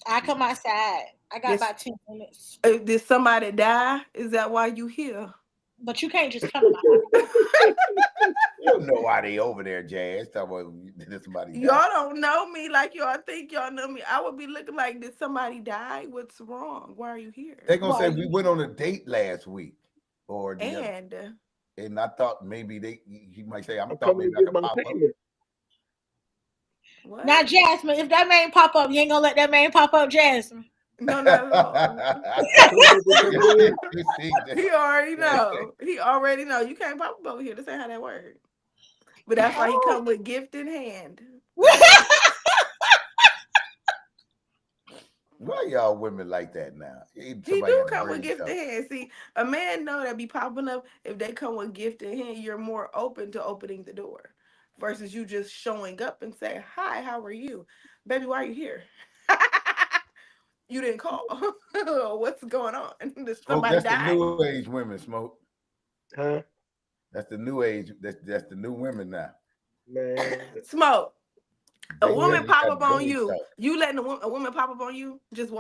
[SPEAKER 8] I come outside. I got
[SPEAKER 7] Yes.
[SPEAKER 8] about 10 minutes.
[SPEAKER 7] Did somebody die? Is that why you here?
[SPEAKER 8] But you can't just come to my house.
[SPEAKER 2] You don't know why they over there, Jazz. Talk about did somebody die?
[SPEAKER 7] Y'all don't know me like y'all think y'all know me. I would be looking like, did somebody die? What's wrong? Why are you here?
[SPEAKER 2] They're gonna say we went on a date last week, or the other.
[SPEAKER 7] And
[SPEAKER 2] And I thought maybe he might say, I
[SPEAKER 3] I'm
[SPEAKER 2] thought
[SPEAKER 3] coming
[SPEAKER 2] maybe
[SPEAKER 3] to
[SPEAKER 2] I
[SPEAKER 3] get
[SPEAKER 2] could
[SPEAKER 3] my
[SPEAKER 2] pop up.
[SPEAKER 3] payment.
[SPEAKER 7] what?
[SPEAKER 8] Now, Jasmine, if that man pop up, you ain't gonna let that man pop up, Jasmine.
[SPEAKER 7] No, not at all. He already know. He already know. You can't pop up over here. This ain't how that works. But that's why he come with gift in hand.
[SPEAKER 2] Why y'all women like that now?
[SPEAKER 7] He do come with gift in hand. See, a man know that be popping up. If they come with gift in hand, you're more open to opening the door versus you just showing up and say, "Hi, how are you, baby? Why are you here? You didn't call. What's going on? Did somebody
[SPEAKER 2] That's
[SPEAKER 7] die?"
[SPEAKER 2] the new age women, Smoke.
[SPEAKER 3] Huh?
[SPEAKER 2] That's the new age. That's the new women now.
[SPEAKER 3] Man.
[SPEAKER 7] Smoke. A
[SPEAKER 2] They
[SPEAKER 7] woman
[SPEAKER 2] really
[SPEAKER 7] pop
[SPEAKER 2] got
[SPEAKER 7] up on
[SPEAKER 2] doing
[SPEAKER 7] you.
[SPEAKER 2] stuff.
[SPEAKER 7] You letting a woman pop up on you? Just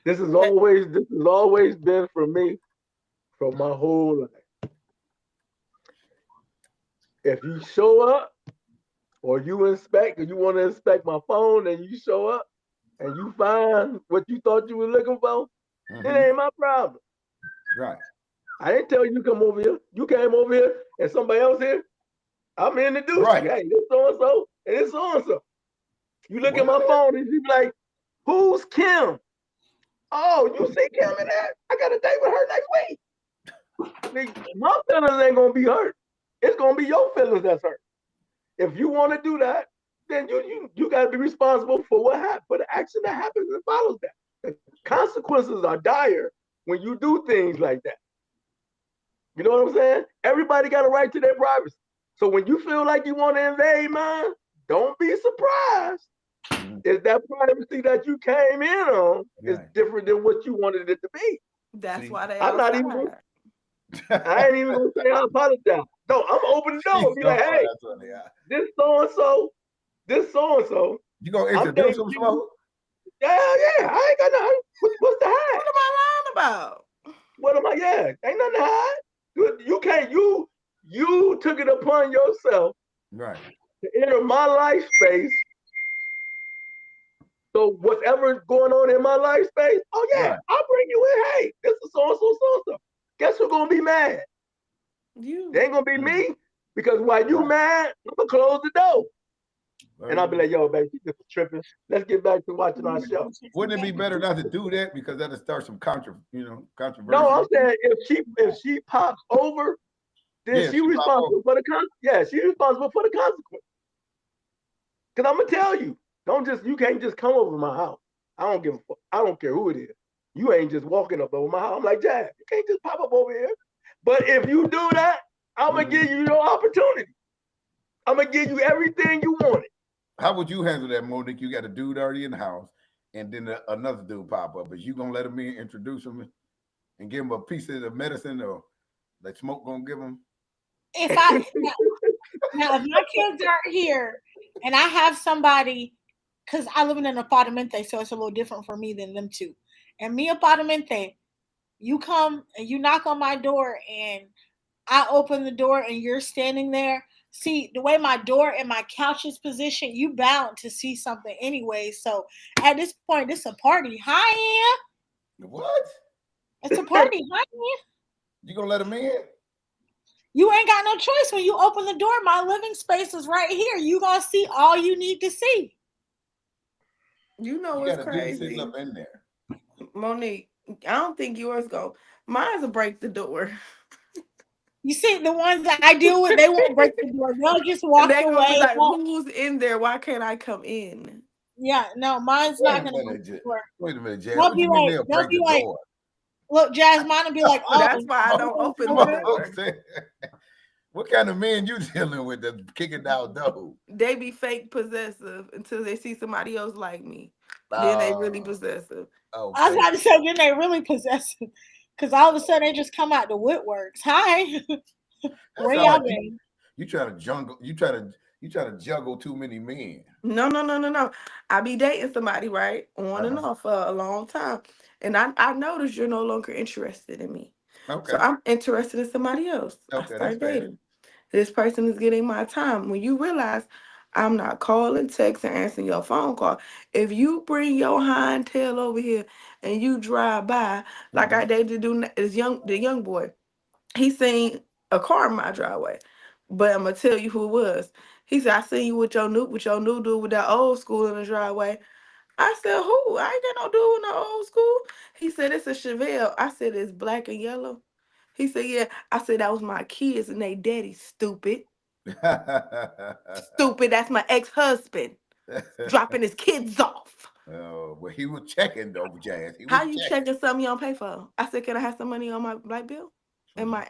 [SPEAKER 3] This has always been for me for my whole life. If you show up or you inspect or you want to inspect my phone and you show up and you find what you thought you were looking for, it ain't my problem.
[SPEAKER 2] Right.
[SPEAKER 3] I didn't tell you to come over here. You came over here and somebody else here. I'm introduced you. Hey, this so-and-so and this so-and-so. You look at my phone and you be like, who's Kim? Oh, you see Kim in that? I got a date with her next week. My feelings ain't gonna be hurt. It's gonna be your feelings that's hurt. If you want to do that, then you gotta be responsible for what happened, for the action that happens and follows that. The consequences are dire when you do things like that. You know what I'm saying? Everybody got a right to their privacy. So when you feel like you want to invade mine, don't be surprised. Is that privacy that you came in on is different than what you wanted it to be.
[SPEAKER 7] That's why they
[SPEAKER 3] I'm not even I ain't even gonna say I apologize. No, I'm open the door and be like, hey, this so-and-so.
[SPEAKER 2] You gonna introduce them, Smoke?
[SPEAKER 3] Yeah, I ain't got nothing. What's the hide?
[SPEAKER 7] What am I lying about?
[SPEAKER 3] What am I? Yeah, ain't nothing to hide. You can't. You took it upon yourself,
[SPEAKER 2] right,
[SPEAKER 3] to enter my life space. So whatever's going on in my life space, oh yeah, right. I'll bring you in. Hey, this is so and so. Guess who's gonna be mad?
[SPEAKER 7] You.
[SPEAKER 3] They ain't gonna be me, because while you mad, I'm gonna close the door. And I'll be like, yo, baby, you just tripping. Let's get back to watching our show.
[SPEAKER 2] Wouldn't it be better not to do that, because that'll start some controversy?
[SPEAKER 3] No, I'm saying if she pops over, then she's responsible for the she's responsible for the consequence. Because I'm gonna tell you, you can't just come over my house. I don't give a fuck. I don't care who it is. You ain't just walking up over my house. I'm like, Jazz, you can't just pop up over here. But if you do that, I'm gonna give you your opportunity. I'm gonna give you everything you wanted.
[SPEAKER 2] How would you handle that, Monique? You got a dude already in the house, and then another dude pop up. Is you gonna let him in, introduce him, and give him a piece of the medicine, or that Smoke gonna give him?
[SPEAKER 8] If my kids aren't here, and I have somebody, because I live in an apartment, so it's a little different for me than them two. And me apartment, you come and you knock on my door, and I open the door, and you're standing there. See, the way my door and my couch is positioned, you bound to see something anyway. So at this point, it's a party. Hi, Ian.
[SPEAKER 2] What?
[SPEAKER 8] It's a party. Hi, Ian.
[SPEAKER 2] You gonna let him in?
[SPEAKER 8] You ain't got no choice. When you open the door, my living space is right here. You gonna see all you need to see.
[SPEAKER 7] You know what's crazy?
[SPEAKER 2] Up in there.
[SPEAKER 7] Monique, I don't think yours go. Mine's will break the door.
[SPEAKER 8] You see, the ones that I deal with, they won't break the door. They'll just walk away.
[SPEAKER 7] Be like, who's in there? Why can't I come in?
[SPEAKER 8] Yeah, no, mine's not gonna break the door.
[SPEAKER 2] Wait a minute, Jazz.
[SPEAKER 8] They'll be like, look, Jazz, mine will be like, oh,
[SPEAKER 7] that's why I don't open the door.
[SPEAKER 2] What kind of men you dealing with that's kicking down door?
[SPEAKER 7] They be fake possessive until they see somebody else like me. Then they really possessive.
[SPEAKER 8] Okay. I was about to say, then they really possessive. Because all of a sudden they just come out the woodworks. Hi. Where y'all been?
[SPEAKER 2] You try to juggle too many men.
[SPEAKER 7] No. I be dating somebody, right? On and off for a long time. And I noticed you're no longer interested in me. Okay. So I'm interested in somebody else. Okay, I start dating. This person is getting my time. When you realize I'm not calling, texting, answering your phone call. If you bring your hind tail over here and you drive by, like I dated the young boy, he seen a car in my driveway. But I'm gonna tell you who it was. He said, I seen you with your new dude with that old school in the driveway. I said, who? I ain't got no dude in the old school. He said, it's a Chevelle. I said, it's black and yellow. He said, yeah. I said, that was my kids and they daddy, stupid. Stupid, that's my ex-husband dropping his kids off.
[SPEAKER 2] Oh, well, he was checking though, Jazz.
[SPEAKER 7] How you checking something you don't pay for? I said, can I have some money on my light bill and my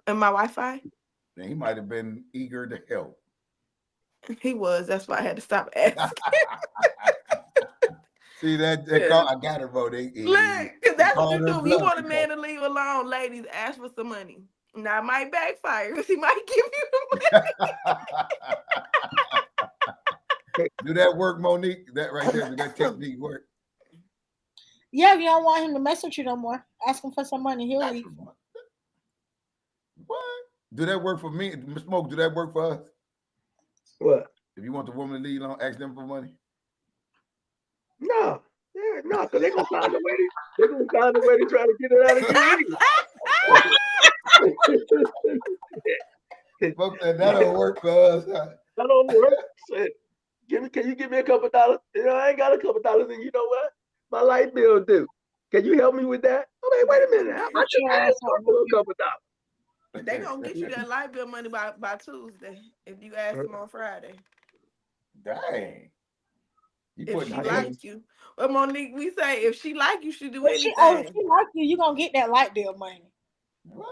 [SPEAKER 7] Wi-Fi?
[SPEAKER 2] He might have been eager to help.
[SPEAKER 7] He was. That's why I had to stop asking.
[SPEAKER 2] See that call, I got it, bro.
[SPEAKER 7] Look, because that's what you do. You want a man to leave alone, ladies. Ask for some money. Now it might backfire because he might give you the
[SPEAKER 2] money. Do that work, Monique? That right there, does that technique work?
[SPEAKER 8] Yeah, if you don't want him to mess with you no more, ask him for some money. He'll leave.
[SPEAKER 2] What? Do that work for me? Smoke, do that work for us?
[SPEAKER 3] What?
[SPEAKER 2] If you want the woman to leave alone, ask them for money?
[SPEAKER 3] No. Yeah, no, because they're going to find a way to, try to get it out of you anyway.
[SPEAKER 2] That don't work for us.
[SPEAKER 3] That don't work. Can you give me a couple dollars? I ain't got a couple dollars, and you know what? My light bill due. Can you help me with that? I mean, wait a minute. How much you ask for a couple dollars?
[SPEAKER 7] They gonna get you that light bill money by Tuesday if you ask them on Friday.
[SPEAKER 2] Dang.
[SPEAKER 7] If she like you. Well, Monique, we say if she like you, she do anything.
[SPEAKER 8] If she like you gonna get that light bill money.
[SPEAKER 2] What?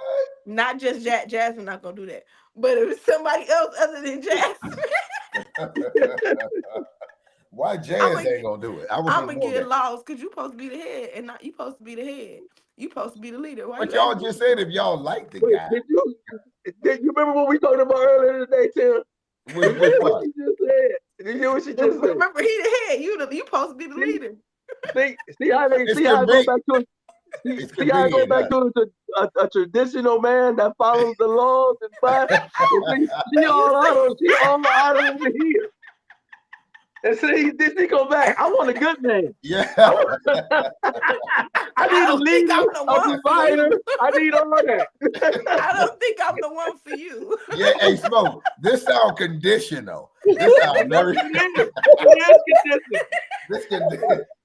[SPEAKER 7] Not just Jasmine not gonna do that. But if it's somebody else other than Jasmine.
[SPEAKER 2] Why Jazz ain't gonna do it? I'm
[SPEAKER 7] gonna get lost because you supposed to be the head and not you supposed to be the head. You supposed to be the leader.
[SPEAKER 2] But y'all just said if y'all like the guy.
[SPEAKER 3] Did you remember what we talked about earlier today, Tim? What you just said? Did you hear what she just said?
[SPEAKER 7] Remember, he the head. You supposed to be the leader.
[SPEAKER 3] See how they go back to
[SPEAKER 2] It's
[SPEAKER 3] See how I go
[SPEAKER 2] convenient,
[SPEAKER 3] back
[SPEAKER 2] huh?
[SPEAKER 3] to a traditional man that follows the laws and fine. She all out of here. And see, this he go back. I want a good man.
[SPEAKER 2] Yeah.
[SPEAKER 3] I need a
[SPEAKER 7] don't think
[SPEAKER 3] leader,
[SPEAKER 7] I'm the
[SPEAKER 3] a
[SPEAKER 7] one for
[SPEAKER 3] provider.
[SPEAKER 7] you.
[SPEAKER 3] I need all that.
[SPEAKER 7] I don't think I'm the one for you.
[SPEAKER 2] Yeah, hey, Smoke, this sound conditional. This sound very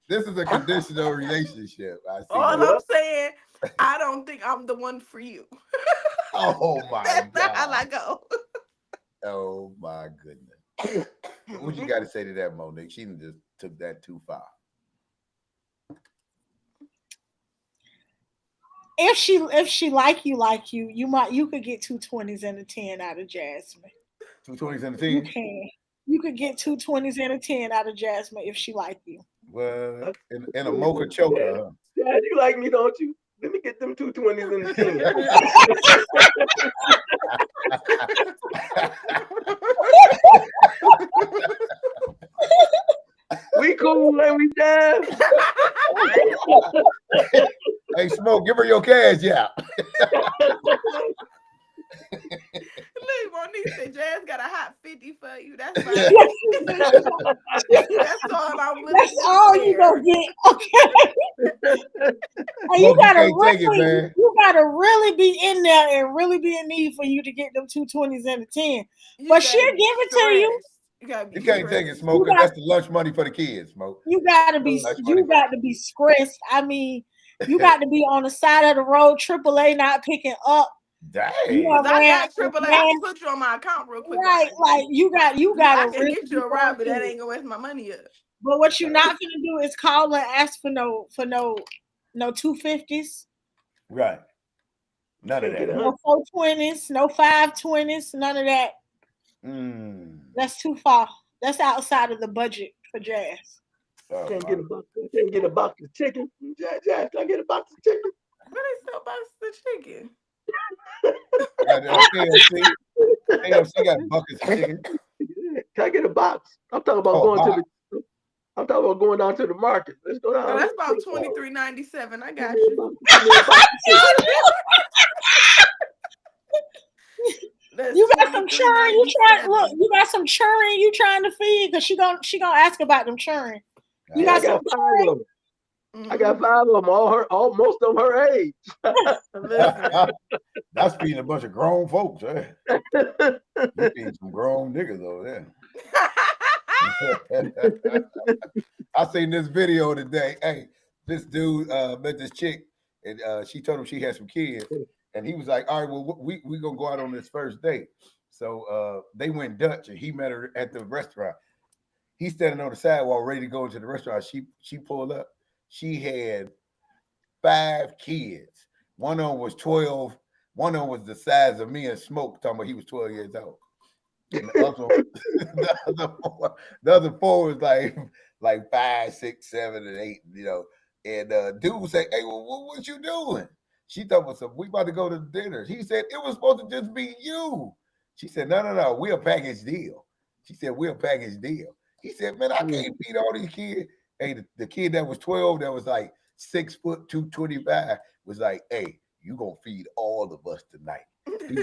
[SPEAKER 2] this is a conditional relationship. I see.
[SPEAKER 7] All
[SPEAKER 2] That.
[SPEAKER 7] I'm saying, I don't think I'm the one for you.
[SPEAKER 2] Oh my
[SPEAKER 7] That's not how I
[SPEAKER 2] God.
[SPEAKER 7] go.
[SPEAKER 2] Oh my goodness. What you got to say to that, Monique? She just took that too far.
[SPEAKER 8] If she like you, you could get 2 20s and a 10 out of Jasmine.
[SPEAKER 2] 2 20s and a 10?
[SPEAKER 8] You can. You could get 2 20s and a 10 out of Jasmine if she like you.
[SPEAKER 2] Well, in a mocha choker, huh?
[SPEAKER 3] Dad, you like me, don't you? Let me get them 2 20s and a 10. We cool when we dance.
[SPEAKER 2] Hey, Smoke, give her your cash, yeah.
[SPEAKER 7] Look, Monique said Jazz got a hot 50 for you. That's fine. That's all I'm willing
[SPEAKER 8] That's
[SPEAKER 7] to
[SPEAKER 8] all
[SPEAKER 7] share.
[SPEAKER 8] you gonna get. Okay. And
[SPEAKER 2] Smoke, you can't take it, man.
[SPEAKER 8] You gotta really be in there and really be in need for you to get them 2 20s and a 10. But she'll give it to you.
[SPEAKER 2] You can't take it, Smoke, because that's the lunch money for the kids, Smoke.
[SPEAKER 8] You gotta be scripted. I mean, you got to be on the side of the road, AAA not picking up.
[SPEAKER 2] Dang.
[SPEAKER 7] I got AAA. I can put you on my account real quick.
[SPEAKER 8] Right, like you got
[SPEAKER 7] I can
[SPEAKER 8] really
[SPEAKER 7] get you a ride, but that ain't gonna waste my money up.
[SPEAKER 8] But what you're not gonna do is call and ask for no 250s.
[SPEAKER 2] Right. None of that.
[SPEAKER 8] No 420s, no 520s, none of that. That's too far. That's outside of the budget for Jazz.
[SPEAKER 3] Can't get a box of chicken. Jazz, can I get a box of chicken?
[SPEAKER 7] What is the box of chicken?
[SPEAKER 2] KFC got buckets of chicken.
[SPEAKER 3] Can I get a box? I'm talking about going down to the market. Let's go down.
[SPEAKER 7] That's about $23.97. I got you.
[SPEAKER 8] You got some churn. You got some churn you trying to feed because she gonna ask about them churn. You got some churn.
[SPEAKER 3] I got 5 of them. Most of them her age.
[SPEAKER 2] That's feeding a bunch of grown folks, eh? You feeding some grown niggas over there. I seen this video today. Hey, this dude met this chick, and she told him she had some kids, and he was like, "All right, well, we gonna go out on this first date." So they went Dutch, and he met her at the restaurant. He's standing on the sidewalk, ready to go into the restaurant. She pulled up. She had 5 kids. One of them was 12. One of them was the size of me and Smoke, talking about he was 12 years old. And the other four was like 5, 6, 7, and 8, you know. And dude was saying, "Hey, well, what you doing?" She thought was we about to go to dinner. He said, "It was supposed to just be you." She said, No, we're a package deal. She said, "We're a package deal." He said, "Man, I can't feed all these kids." Hey, the kid that was 12, that was like 6 foot 225, was like, "Hey, you gonna feed all of us tonight." He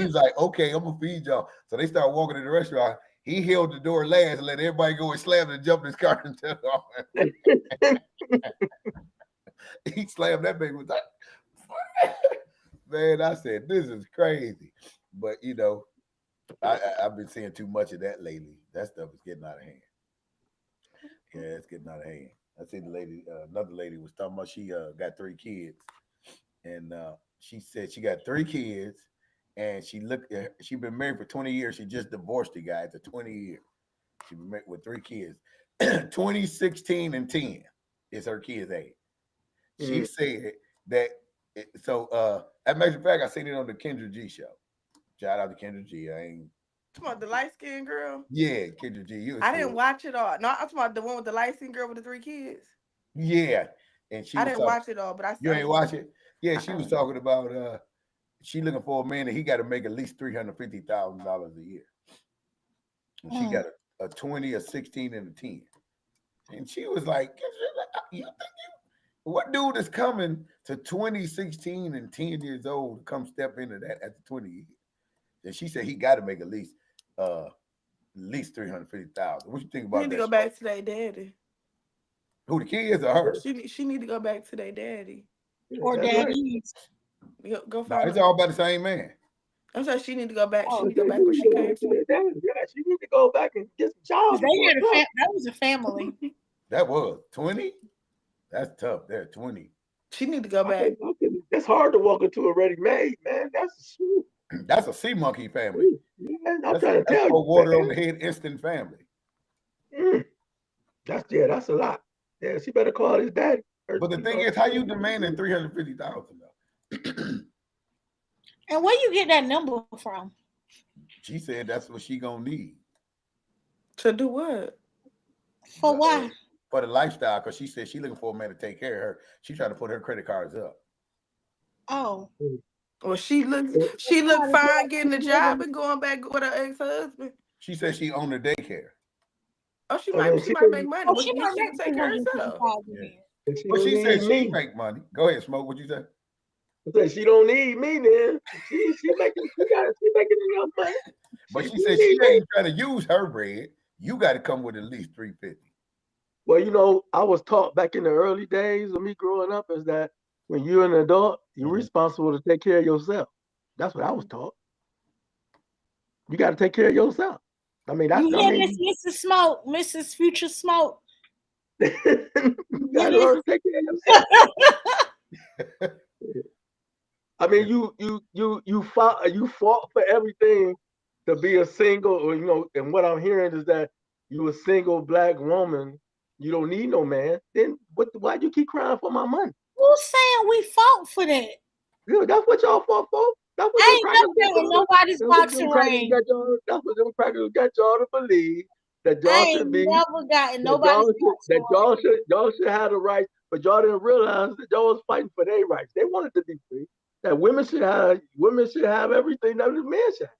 [SPEAKER 2] was like, "Okay, I'm gonna feed y'all." So they started walking to the restaurant. He held the door last and let everybody go and slammed and jumped in his car and took off. He slammed that baby with that. Man, I said, this is crazy. But you know, I've been seeing too much of that lately. That stuff is getting out of hand. Yeah, it's getting out of hand. I seen the lady, another lady was talking about she got 3 kids, and she said she got 3 kids, and she been married for 20 years. She just divorced the guy after 20 years. She been married with 3 kids. 20, 16, and 10 is her kids' age. She said that. So, as a matter of fact, I seen it on the Kendra G show. Shout out to Kendra G. I ain't.
[SPEAKER 7] Talking about the light skinned girl?
[SPEAKER 2] Yeah, Kendra G.
[SPEAKER 7] I didn't watch it all. No, I'm talking about the one with the light skinned girl with the 3 kids.
[SPEAKER 2] Yeah, and I
[SPEAKER 7] didn't watch it all, but I.
[SPEAKER 2] You ain't watch it? Yeah, she was talking about she looking for a man that he got to make at least $350,000 a year. And she got a 20, a 16, and a 10. And she was like, What dude is coming to 2016 and 10 years old to come step into that at the 20 years? And she said he got to make at least 350,000. What you think about
[SPEAKER 7] Need
[SPEAKER 2] that?
[SPEAKER 7] to go back to their daddy.
[SPEAKER 2] Who, the kids or her?
[SPEAKER 7] She need to go back to their daddy.
[SPEAKER 8] Or daddies.
[SPEAKER 7] Go
[SPEAKER 2] No,
[SPEAKER 7] find
[SPEAKER 2] it's
[SPEAKER 7] her.
[SPEAKER 2] all about the same man.
[SPEAKER 7] I'm saying she need to go back. She
[SPEAKER 8] Oh,
[SPEAKER 7] need to go back where she came from.
[SPEAKER 3] Yeah, she need to go back and get some jobs.
[SPEAKER 8] They had that was a family.
[SPEAKER 2] That was 20. That's tough. There, 20.
[SPEAKER 7] She need to go back.
[SPEAKER 3] It's hard to walk into a ready-made, man.
[SPEAKER 2] That's a sea monkey family.
[SPEAKER 3] Man,
[SPEAKER 2] I'm trying to tell you, water on the head instant family.
[SPEAKER 3] That's a lot. Yeah, she better call his daddy.
[SPEAKER 2] But the thing is, how you demanding 350,000 though?
[SPEAKER 8] And where you get that number from?
[SPEAKER 2] She said that's what she gonna need.
[SPEAKER 7] To do what?
[SPEAKER 8] For why?
[SPEAKER 2] For the lifestyle, because she said she looking for a man to take care of her. She trying to put her credit cards up.
[SPEAKER 8] Oh.
[SPEAKER 7] Well, she looked fine getting the job and going back with her ex-husband.
[SPEAKER 2] She said she owned a daycare.
[SPEAKER 7] Oh, she might make money.
[SPEAKER 8] Oh,
[SPEAKER 7] Well,
[SPEAKER 8] she might
[SPEAKER 7] can take care of herself.
[SPEAKER 2] Yeah. But she said she make money. Go ahead, Smoke. What you say?
[SPEAKER 3] I said she don't need me, then. She making enough money.
[SPEAKER 2] But she said she ain't trying to use her bread. You got to come with at least 350.
[SPEAKER 3] Well, you know, I was taught back in the early days of me growing up is that when you're an adult, you're responsible to take care of yourself. That's what I was taught. You got to take care of yourself. I mean, that's
[SPEAKER 8] Mrs. Smoke, Mrs. Future Smoke.
[SPEAKER 3] You got to learn to take care of yourself. I mean, you fought for everything to be a single, or you know, and what I'm hearing is that you a single black woman, you don't need no man. Then why'd you keep crying for my money?
[SPEAKER 8] Who's saying we fought for that?
[SPEAKER 3] Yeah, that's what y'all fought for. That's what
[SPEAKER 8] ain't nothing in nobody's boxing ring.
[SPEAKER 3] That's what them crackers got y'all to believe that y'all should be.
[SPEAKER 8] Never gotten nobody's boxing ring.
[SPEAKER 3] Y'all should have the right, but y'all didn't realize that y'all was fighting for their rights. They wanted to be free. That women should have everything that the men should have.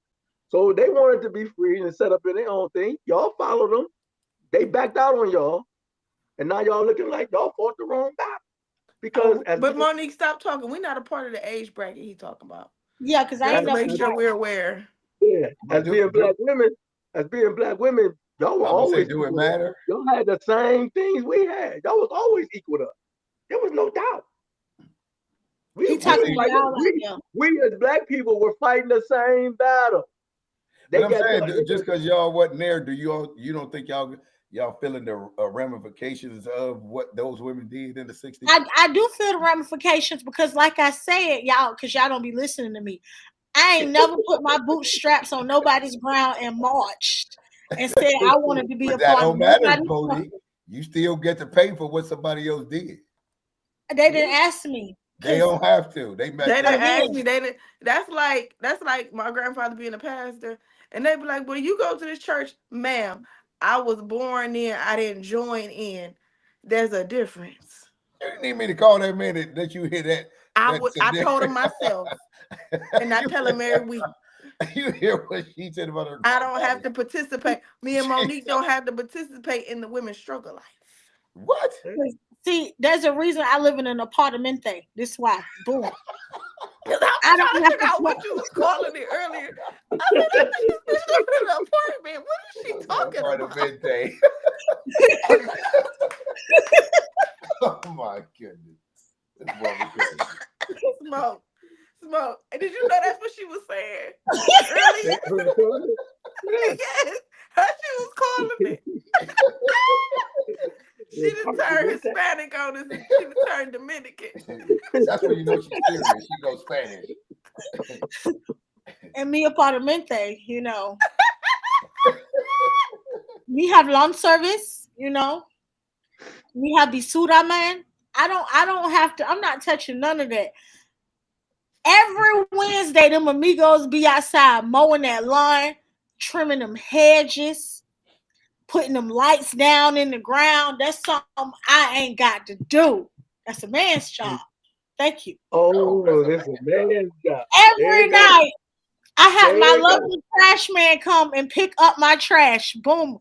[SPEAKER 3] So they wanted to be free and set up in their own thing. Y'all followed them. They backed out on y'all. And now y'all looking like y'all fought the wrong battle. Because
[SPEAKER 7] but Monique, stop talking. We're not a part of the age bracket he's talking about.
[SPEAKER 8] Yeah, because I ain't
[SPEAKER 7] make sure we're aware.
[SPEAKER 3] Yeah, as being black women, y'all were always
[SPEAKER 2] do it matter.
[SPEAKER 3] Y'all had the same things we had. Y'all was always equal to us. There was no doubt. We as black people were fighting the same battle.
[SPEAKER 2] But I'm saying, just because y'all wasn't there, you don't think y'all feeling the ramifications of what those women did in the 60s?
[SPEAKER 8] I do feel the ramifications because, like I said, y'all, because y'all don't be listening to me. I ain't never put my bootstraps on nobody's ground and marched and said I wanted to be a part of
[SPEAKER 2] that. Don't matter, you still get to pay for what somebody else did.
[SPEAKER 8] They didn't ask me.
[SPEAKER 2] They don't have to. They
[SPEAKER 7] didn't ask me. They didn't. That's like my grandfather being a pastor, and they'd be like, "Well, you go to this church, ma'am. I was born in. I didn't join in. There's a difference."
[SPEAKER 2] You didn't need me to call that man that you hear that.
[SPEAKER 7] I told him myself, and I tell him every week.
[SPEAKER 2] You hear what she said about her?
[SPEAKER 7] I don't have to participate. Me and Monique don't have to participate in the women's struggle life.
[SPEAKER 2] What?
[SPEAKER 8] See, there's a reason I live in an apartment thing. This is why. Boom.
[SPEAKER 7] I don't figure out what you was calling it earlier. I mean, I think this is an apartment. What is she talking about?
[SPEAKER 2] Oh my goodness.
[SPEAKER 7] Smoke. And did you know that's what she was saying earlier? Yes, how she was calling it. She done turned Hispanic on us and she done turned Dominican.
[SPEAKER 2] That's when you know she's serious. She goes Spanish.
[SPEAKER 8] And mi apartmente, you know. We have lawn service, you know. We have bisura, man. I don't have to, I'm not touching none of that. Every Wednesday, them amigos be outside mowing that lawn, trimming them hedges, putting them lights down in the ground. That's something I ain't got to do. That's a man's job. Thank you.
[SPEAKER 3] Oh, that's a man's job.
[SPEAKER 8] Every night, I have my lovely trash man come and pick up my trash. Boom.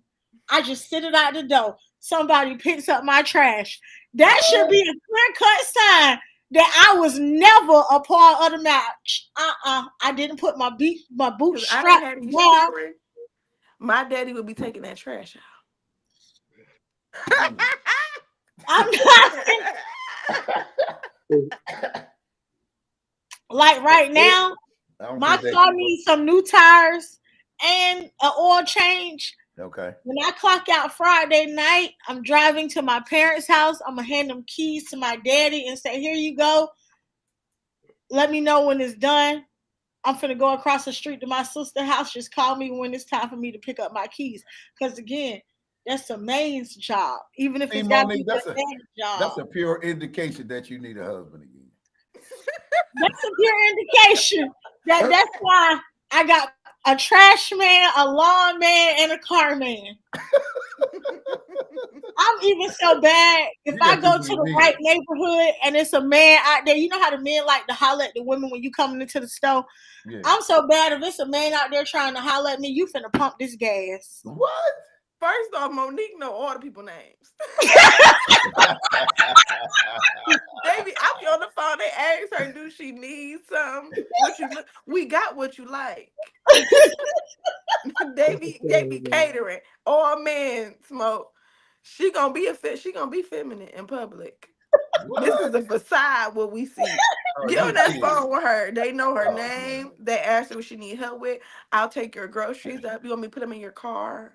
[SPEAKER 8] I just sit it out the door. Somebody picks up my trash. That should be a clear-cut sign that I was never a part of the match. I didn't put my boot
[SPEAKER 7] I
[SPEAKER 8] strap
[SPEAKER 7] had these
[SPEAKER 8] down.
[SPEAKER 7] children. My daddy would be taking that trash out.
[SPEAKER 8] I'm not like right now. My car needs some new tires and an oil change.
[SPEAKER 2] Okay.
[SPEAKER 8] When I clock out Friday night, I'm driving to my parents' house. I'm gonna hand them keys to my daddy and say, "Here you go. Let me know when it's done. I'm finna go across the street to my sister's house. Just call me when it's time for me to pick up my keys." Because again, that's a man's job. Even if it's got to be a man's job.
[SPEAKER 2] That's a pure indication that you need a husband again.
[SPEAKER 8] That's a pure indication that's why I got a trash man, a lawn man, and a car man. I'm even so bad if I go to the right neighborhood and it's a man out there. You know how the men like to holler at the women when you coming into the store? Yeah. I'm so bad if it's a man out there trying to holler at me, you finna pump this gas.
[SPEAKER 2] What?
[SPEAKER 7] First off, Monique know all the people names. Baby, I be on the phone. They ask her, do she need some? We got what you like. they be catering. All men smoke. She gonna be feminine in public. What? This is the facade what we see. Get on that phone with her. They know her name. Man. They ask her what she need help with. I'll take your groceries up. You want me to put them in your car?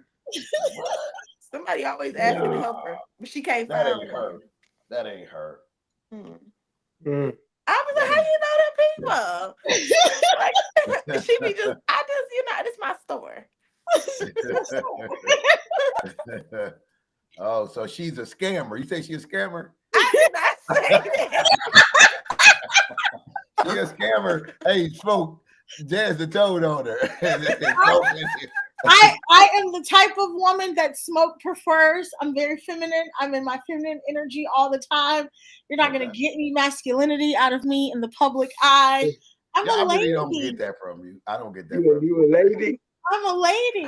[SPEAKER 7] Somebody always asking to help her, but she can't find her.
[SPEAKER 2] That ain't her.
[SPEAKER 7] I was like, how you know that people? Like, she be just, it's my store.
[SPEAKER 2] Oh, so she's a scammer. You say she's a scammer?
[SPEAKER 7] I did not say that.
[SPEAKER 2] She's a scammer. Hey, Smoke, Jazz the toad on her.
[SPEAKER 8] I am the type of woman that Smoke prefers. I'm very feminine. I'm in my feminine energy all the time. You're not going to get any masculinity out of me in the public eye. I'm a lady.
[SPEAKER 2] I don't get that from you. I don't get that from you.
[SPEAKER 3] You a lady?
[SPEAKER 8] I'm a lady.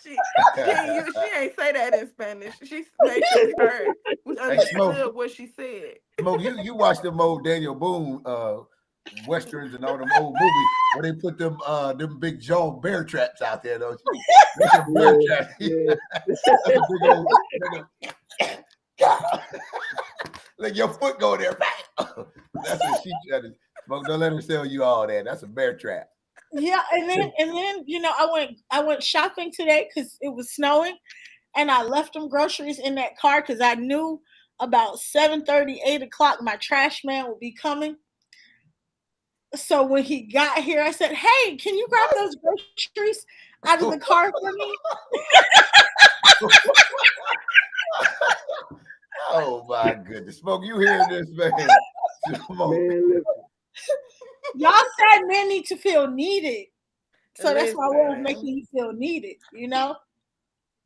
[SPEAKER 7] she ain't say that in Spanish. She made sure we heard. We understood what she said.
[SPEAKER 2] Smoke, you watched them old Daniel Boone westerns and all them old movies where they put them big jaw bear traps out there, don't you? That's a bear trap. That's a big old, let your foot go there. That's what she tried to. Smoke, don't let her sell you all that. That's a bear trap.
[SPEAKER 8] Yeah, and then I went shopping today because it was snowing, and I left them groceries in that car because I knew about 7:30, 8 o'clock my trash man would be coming. So when he got here, I said, "Hey, can you grab those groceries out of the car for me?"
[SPEAKER 2] Oh my goodness, Smoke! You hear this, man?
[SPEAKER 8] Y'all said men need to feel needed, so that's my way of making you feel needed. You know.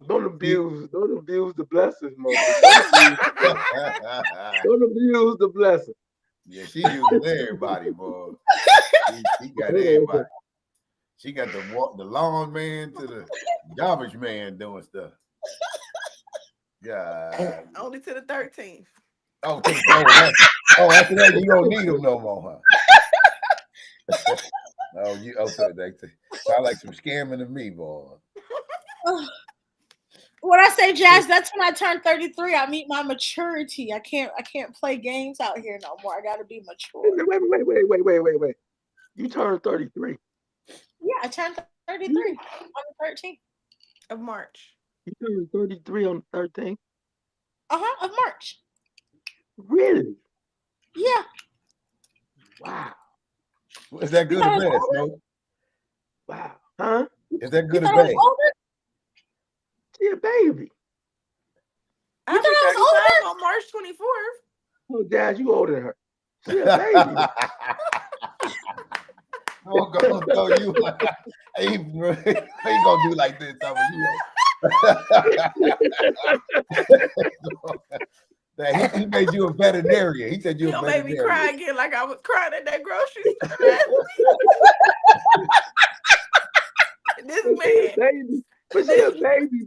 [SPEAKER 3] Don't abuse the blessings, Mo. Don't abuse the blessing.
[SPEAKER 2] Yeah, she using everybody, boy. She got everybody. She got the lawn man to the garbage man doing stuff. Yeah.
[SPEAKER 7] Only to the 13th.
[SPEAKER 2] Oh, after that you don't need them no more, huh? So sound like some scamming to me, boy.
[SPEAKER 8] What I say, Jazz, that's when I turn 33. I meet my maturity. I can't play games out here no more. I gotta be mature.
[SPEAKER 3] Wait. You turned 33.
[SPEAKER 8] Yeah, I turned 33 on the 13th
[SPEAKER 7] of March.
[SPEAKER 3] You turned 33 on the 13th?
[SPEAKER 8] Of March.
[SPEAKER 3] Really?
[SPEAKER 8] Yeah.
[SPEAKER 3] Wow.
[SPEAKER 2] Is that good or bad, Smoke?
[SPEAKER 3] Wow. Huh?
[SPEAKER 2] Is that good or bad?
[SPEAKER 3] Yeah, baby.
[SPEAKER 7] I was older on March 24th.
[SPEAKER 3] Oh, Dad, you older than her. She a baby.
[SPEAKER 2] I'm gonna throw you. He gonna do like this. He made you a veterinarian. He said you a veterinarian.
[SPEAKER 7] Made me cry again like I was crying at that grocery store. This man.
[SPEAKER 3] Baby. But she a baby.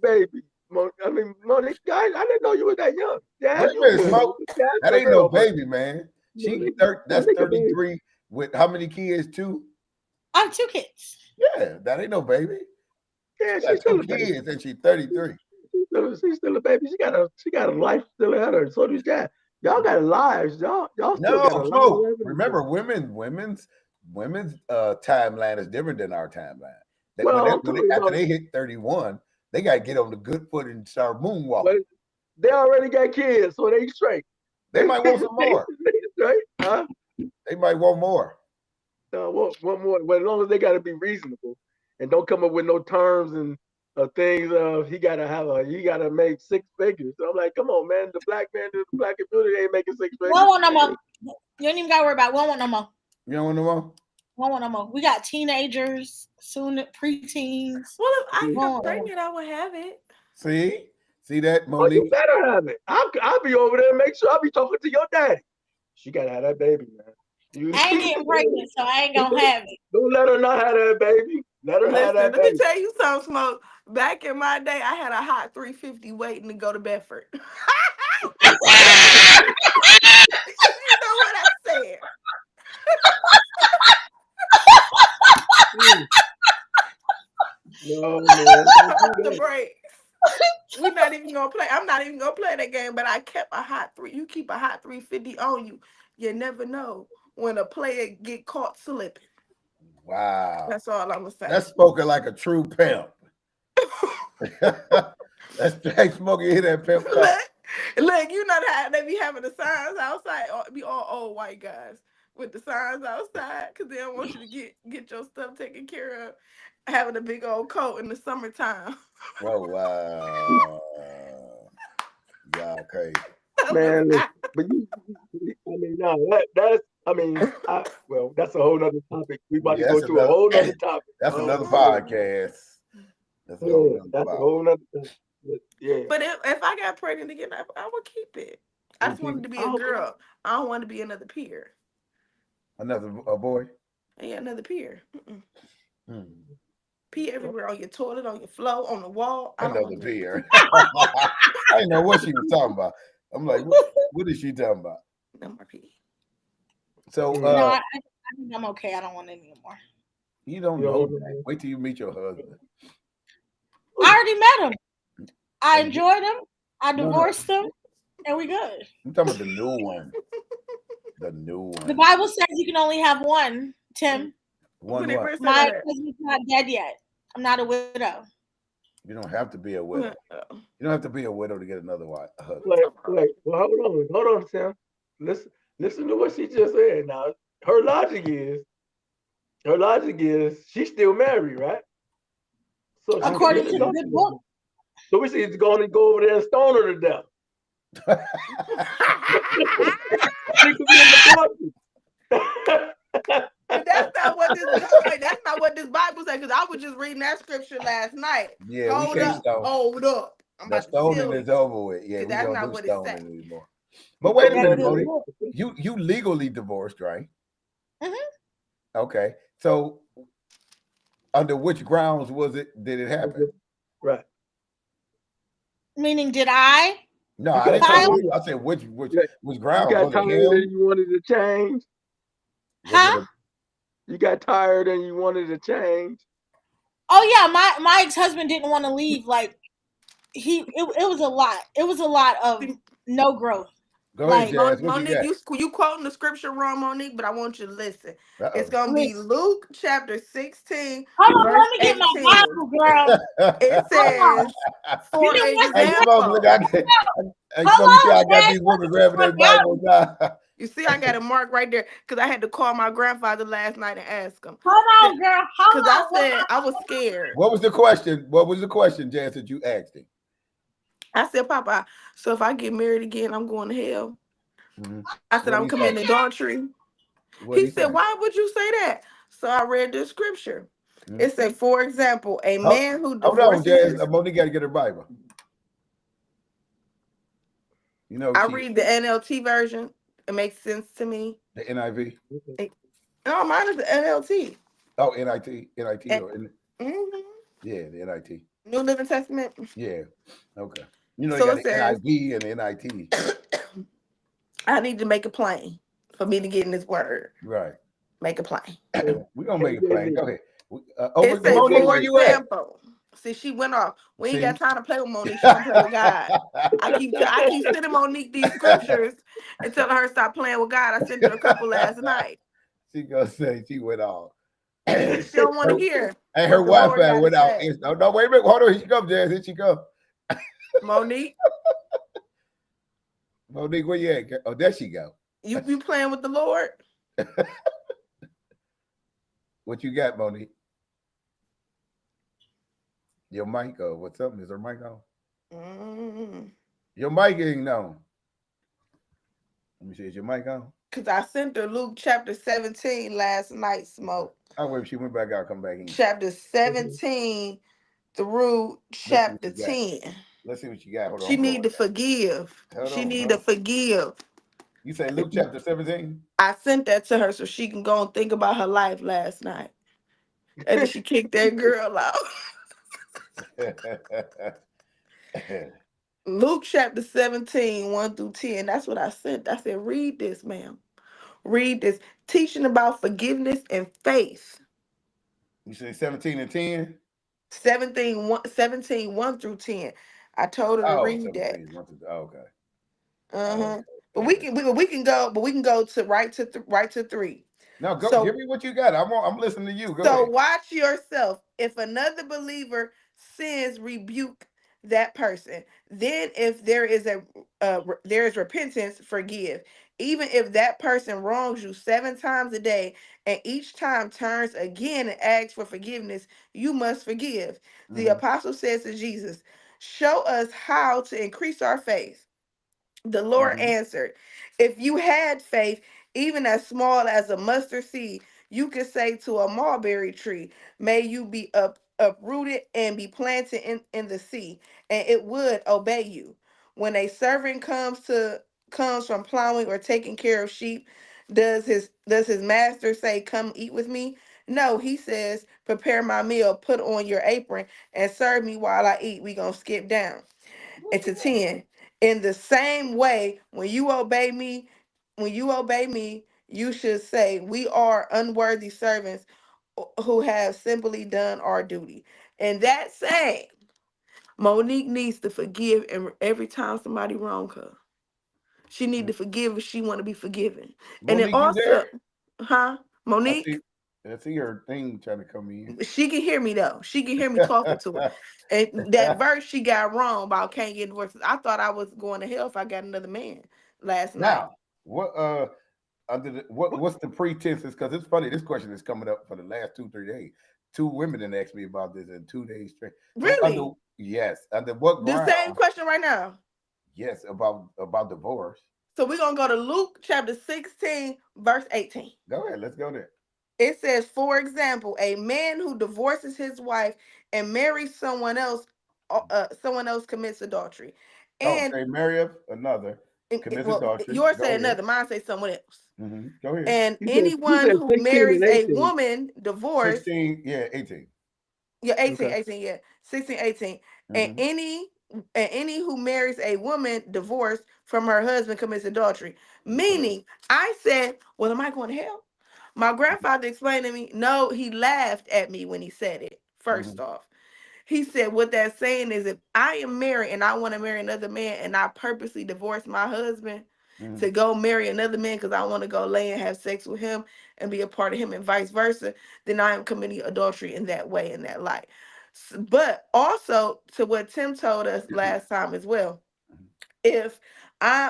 [SPEAKER 3] I mean, Monique, I didn't know you were that young. Yeah,
[SPEAKER 2] Wait a
[SPEAKER 3] you
[SPEAKER 2] minute,
[SPEAKER 3] good.
[SPEAKER 2] Smoke. That ain't no baby, man. That's
[SPEAKER 3] Monique a baby.
[SPEAKER 2] 33 with how many kids? 2?
[SPEAKER 8] I have 2 kids.
[SPEAKER 2] Yeah, that ain't no baby.
[SPEAKER 3] Yeah,
[SPEAKER 2] She got
[SPEAKER 3] she's still
[SPEAKER 2] 2
[SPEAKER 3] a baby.
[SPEAKER 2] kids and she's 33.
[SPEAKER 3] She's still a baby. She got a life still ahead of her. So does Jack. Y'all got lives. Y'all still
[SPEAKER 2] No,
[SPEAKER 3] got a lot.
[SPEAKER 2] Smoke. Remember, women's timeline is different than our timeline. After they hit 31, they got to get on the good foot and start moonwalking.
[SPEAKER 3] But they already got kids, so they straight.
[SPEAKER 2] They might want some more.
[SPEAKER 3] They straight, huh?
[SPEAKER 2] They might want more.
[SPEAKER 3] No, one more. Well, as long as they got to be reasonable and don't come up with no terms and things of he got to make 6 figures. So I'm like, come on, man. The black community ain't making 6 figures.
[SPEAKER 8] We don't want no more. You don't even got to worry about it. We don't want no more.
[SPEAKER 2] You don't want no more?
[SPEAKER 8] We don't want no more. We got teenagers, soon preteens.
[SPEAKER 7] Well, if I got pregnant, I would have it.
[SPEAKER 2] See that, Monique?
[SPEAKER 3] Oh, you better have it. I'll be over there and make sure I'll be talking to your daddy. She got to have that baby, man.
[SPEAKER 8] I ain't getting pregnant, so I ain't going to have it.
[SPEAKER 3] Don't let her not have that baby. Let her have that baby.
[SPEAKER 7] Let me tell you something, Smoke. Back in my day, I had a hot 350 waiting to go to Bedford. You know what I said?
[SPEAKER 3] No, man.
[SPEAKER 7] The break. We're not even gonna play. I'm not even gonna play that game. But I kept a hot 3. You keep a hot 350 on you. You never know when a player get caught slipping.
[SPEAKER 2] Wow.
[SPEAKER 7] That's all I'm gonna say.
[SPEAKER 2] That's spoken like a true pimp. That's Jack Smoke. You hear that pimp?
[SPEAKER 7] Look, you know how they be having the signs outside. Be all old white guys with the signs outside because they don't want you to get your stuff taken care of. Having a big old coat in the summertime.
[SPEAKER 2] Oh wow. Yeah, okay.
[SPEAKER 3] Man, but I mean, no, that's a whole nother topic. We about to go to a whole nother topic.
[SPEAKER 2] That's another podcast. That's a whole
[SPEAKER 3] nother topic. Yeah.
[SPEAKER 7] But if I got pregnant again, I would keep it. I just wanted to be a girl. I don't want to be another peer.
[SPEAKER 2] Another boy?
[SPEAKER 7] Yeah, another peer. Pee everywhere on your toilet, on your floor, on the wall.
[SPEAKER 2] Another peer. I didn't know what she was talking about. I'm like, what is she talking about?
[SPEAKER 7] No more pee.
[SPEAKER 2] So
[SPEAKER 8] no, I think I'm okay. I don't want any more.
[SPEAKER 2] You don't know that. Wait till you meet your husband.
[SPEAKER 8] I already met him. I enjoyed him. I divorced him, and we good.
[SPEAKER 2] I'm talking about the new one. The new one.
[SPEAKER 8] The Bible says you can only have one, Tim.
[SPEAKER 2] One.
[SPEAKER 8] My husband's not dead yet. I'm not a widow.
[SPEAKER 2] You don't have to be a widow. You don't have to be a widow to get another husband.
[SPEAKER 3] Wait. Well, hold on, Sam. Listen to what she just said. Now, her logic is she's still married, right? So
[SPEAKER 8] according to the book.
[SPEAKER 3] So we see going to go over there and stone her to death. She could be in the
[SPEAKER 7] That's not what this Bible says. Because I was just reading that scripture last night.
[SPEAKER 2] Yeah,
[SPEAKER 7] hold up.
[SPEAKER 2] The stoning is over with. Yeah,
[SPEAKER 7] that's not what it says
[SPEAKER 2] anymore. But wait a minute, Monique. You legally divorced, right?
[SPEAKER 8] Mm-hmm.
[SPEAKER 2] Okay. So under which grounds did it happen?
[SPEAKER 3] Right.
[SPEAKER 8] Meaning, did I?
[SPEAKER 2] No, I didn't tell you. I said which grounds.
[SPEAKER 3] You got tired and you wanted to change?
[SPEAKER 8] Huh?
[SPEAKER 3] You got tired and you wanted to change?
[SPEAKER 8] Oh yeah, my ex-husband didn't want to leave. Like it was a lot. It was a lot of no growth.
[SPEAKER 2] Go ahead, Jazz.
[SPEAKER 7] Monique, you quoting the scripture wrong, Monique, but I want you to listen. It's gonna be Luke chapter 16.
[SPEAKER 8] Hold on, let me get my Bible, girl.
[SPEAKER 7] It says, for example.
[SPEAKER 2] I got these women grabbing that Bible now.
[SPEAKER 7] You see, I got a mark right there because I had to call my grandfather last night and ask him.
[SPEAKER 8] Hold on, girl.
[SPEAKER 7] Because I said I was scared.
[SPEAKER 2] What was the question, Jazz, that you asked him?
[SPEAKER 7] I said, Papa, so if I get married again, I'm going to hell. Mm-hmm. I said, I'm committing adultery. He said, why would you say that? So I read the scripture. Mm-hmm. It said, for example, a man who divorces...
[SPEAKER 2] Hold on, Jazz. Monique got to get her Bible. You know,
[SPEAKER 7] I read the NLT version. It makes sense to me.
[SPEAKER 2] The NIV?
[SPEAKER 7] No, mine is the NLT.
[SPEAKER 2] Oh, NIT.
[SPEAKER 7] Mm-hmm.
[SPEAKER 2] Yeah, the NIT.
[SPEAKER 7] New Living Testament.
[SPEAKER 2] Yeah. Okay. You know, you
[SPEAKER 7] So
[SPEAKER 2] got
[SPEAKER 7] it
[SPEAKER 2] the
[SPEAKER 7] says,
[SPEAKER 2] NIV and NIT.
[SPEAKER 7] I need to make it plain for me to get in this word.
[SPEAKER 2] Right.
[SPEAKER 7] Make it plain.
[SPEAKER 2] We're going to make it plain. Go ahead.
[SPEAKER 7] It says,
[SPEAKER 2] Monique,
[SPEAKER 7] for
[SPEAKER 2] where you at?
[SPEAKER 7] example, see, she went off. We ain't
[SPEAKER 2] See?
[SPEAKER 7] got time to play with Monique. She don't play with God. I keep sending Monique these scriptures and telling her stop playing with God. I sent her a couple last night.
[SPEAKER 2] She gonna say she went off.
[SPEAKER 7] She don't want to hear.
[SPEAKER 2] And her
[SPEAKER 7] what the Lord
[SPEAKER 2] Wi-Fi
[SPEAKER 7] gotta
[SPEAKER 2] went out.
[SPEAKER 7] say.
[SPEAKER 2] No, wait a minute. Hold on. Here she comes, Jazz. Here she comes.
[SPEAKER 7] Monique,
[SPEAKER 2] Monique, where you at? Oh, there she go.
[SPEAKER 7] you playing with the Lord?
[SPEAKER 2] What you got, Monique? Your mic, what's up? Is her mic on? Your mic ain't on. Let me see. Is your mic on?
[SPEAKER 7] Because I sent her Luke chapter 17 last night, Smoke.
[SPEAKER 2] Oh, wait. She went back out. Come back in.
[SPEAKER 7] Chapter 17 through chapter 10.
[SPEAKER 2] Let's see what you got. Hold on.
[SPEAKER 7] She need to forgive. She need to forgive.
[SPEAKER 2] You say Luke chapter 17?
[SPEAKER 7] I sent that to her so she can go and think about her life last night. And then she kicked that girl out. Luke chapter 17, 1 through 10. That's what I sent. I said, read this, ma'am. Read this. Teaching about forgiveness and faith.
[SPEAKER 2] You say 17 and 10?
[SPEAKER 7] 17, 1 through 10. I told her to read that.
[SPEAKER 2] Okay.
[SPEAKER 7] Uh-huh. But we can go to right to 3.
[SPEAKER 2] No, go give me what you got. I'm listening to you. Go ahead.
[SPEAKER 7] Watch yourself. If another believer sins, rebuke that person. Then if there is repentance, forgive. Even if that person wrongs you 7 times a day and each time turns again and asks for forgiveness, you must forgive. The apostle says to Jesus, show us how to increase our faith. The Lord answered, if you had faith, even as small as a mustard seed, you could say to a mulberry tree, may you be uprooted and be planted in the sea, and it would obey you. When a servant comes from plowing or taking care of sheep, does his master say, come eat with me? No, he says, prepare my meal, put on your apron, and serve me while I eat. We gonna skip down into 10. In the same way, when you obey me, you should say, we are unworthy servants who have simply done our duty. And that saying, Monique needs to forgive every time somebody wrong her. She need to forgive if she want to be forgiven.
[SPEAKER 2] Monique,
[SPEAKER 7] and then also, Monique?
[SPEAKER 2] I see her thing trying to come in.
[SPEAKER 7] She can hear me though. She can hear me talking to her. And that verse she got wrong about can't get divorced. I thought I was going to hell if I got another man last night.
[SPEAKER 2] Now, what's the pretenses? Because it's funny, this question is coming up for the last 2-3 days. 2 women done asked me about this in 2 days straight.
[SPEAKER 7] Really?
[SPEAKER 2] Yes. Under what ground?
[SPEAKER 7] The same question right now.
[SPEAKER 2] Yes, about divorce.
[SPEAKER 7] So we're gonna go to Luke chapter 16, verse 18.
[SPEAKER 2] Go ahead, let's go there.
[SPEAKER 7] It says, for example, a man who divorces his wife and marries someone else commits adultery. And
[SPEAKER 2] they marry another, commits adultery.
[SPEAKER 7] Yours say another, mine say someone else.
[SPEAKER 2] Go ahead.
[SPEAKER 7] And anyone who marries a woman divorced.
[SPEAKER 2] 16, yeah, 18.
[SPEAKER 7] Yeah, 18, okay. 18, yeah. 16, 18. And any who marries a woman divorced from her husband commits adultery. Meaning, I said, well, am I going to hell? My grandfather explained to me, no, he laughed at me when he said it, first off. He said, what that's saying is if I am married and I want to marry another man and I purposely divorce my husband to go marry another man because I want to go lay and have sex with him and be a part of him and vice versa, then I am committing adultery in that way, in that light. But also to what Tim told us last time as well, if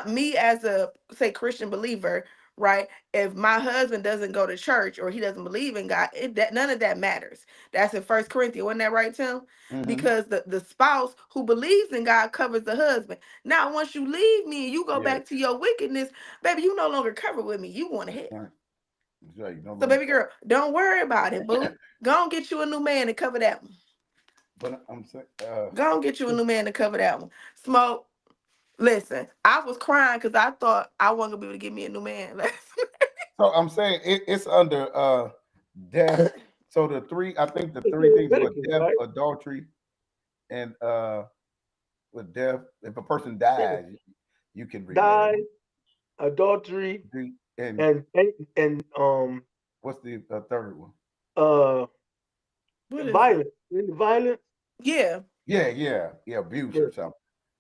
[SPEAKER 7] me as a, say, Christian believer, right? If my husband doesn't go to church or he doesn't believe in God, none of that matters. That's in 1 Corinthians, wasn't that right, Tim? Because the spouse who believes in God covers the husband. Now, once you leave me and you go back to your wickedness, baby, you no longer cover with me. You going to hell.
[SPEAKER 2] Right.
[SPEAKER 7] So, baby girl, don't worry about it, boo. Go and get you a new man to cover that one.
[SPEAKER 2] But I'm saying,
[SPEAKER 7] go and get you a new man to cover that one. Smoke. Listen, I was crying because I thought I wasn't gonna be able to get me a new man.
[SPEAKER 2] So I'm saying it's under death. So I think the 3 things were death, adultery, And with death, if a person dies, you can
[SPEAKER 3] Die,
[SPEAKER 2] remarry.
[SPEAKER 3] adultery,
[SPEAKER 2] And
[SPEAKER 3] and
[SPEAKER 2] what's the third one?
[SPEAKER 7] What is it?
[SPEAKER 3] violence. Violence.
[SPEAKER 7] Yeah.
[SPEAKER 2] Yeah, abuse
[SPEAKER 3] Yeah.
[SPEAKER 2] or something.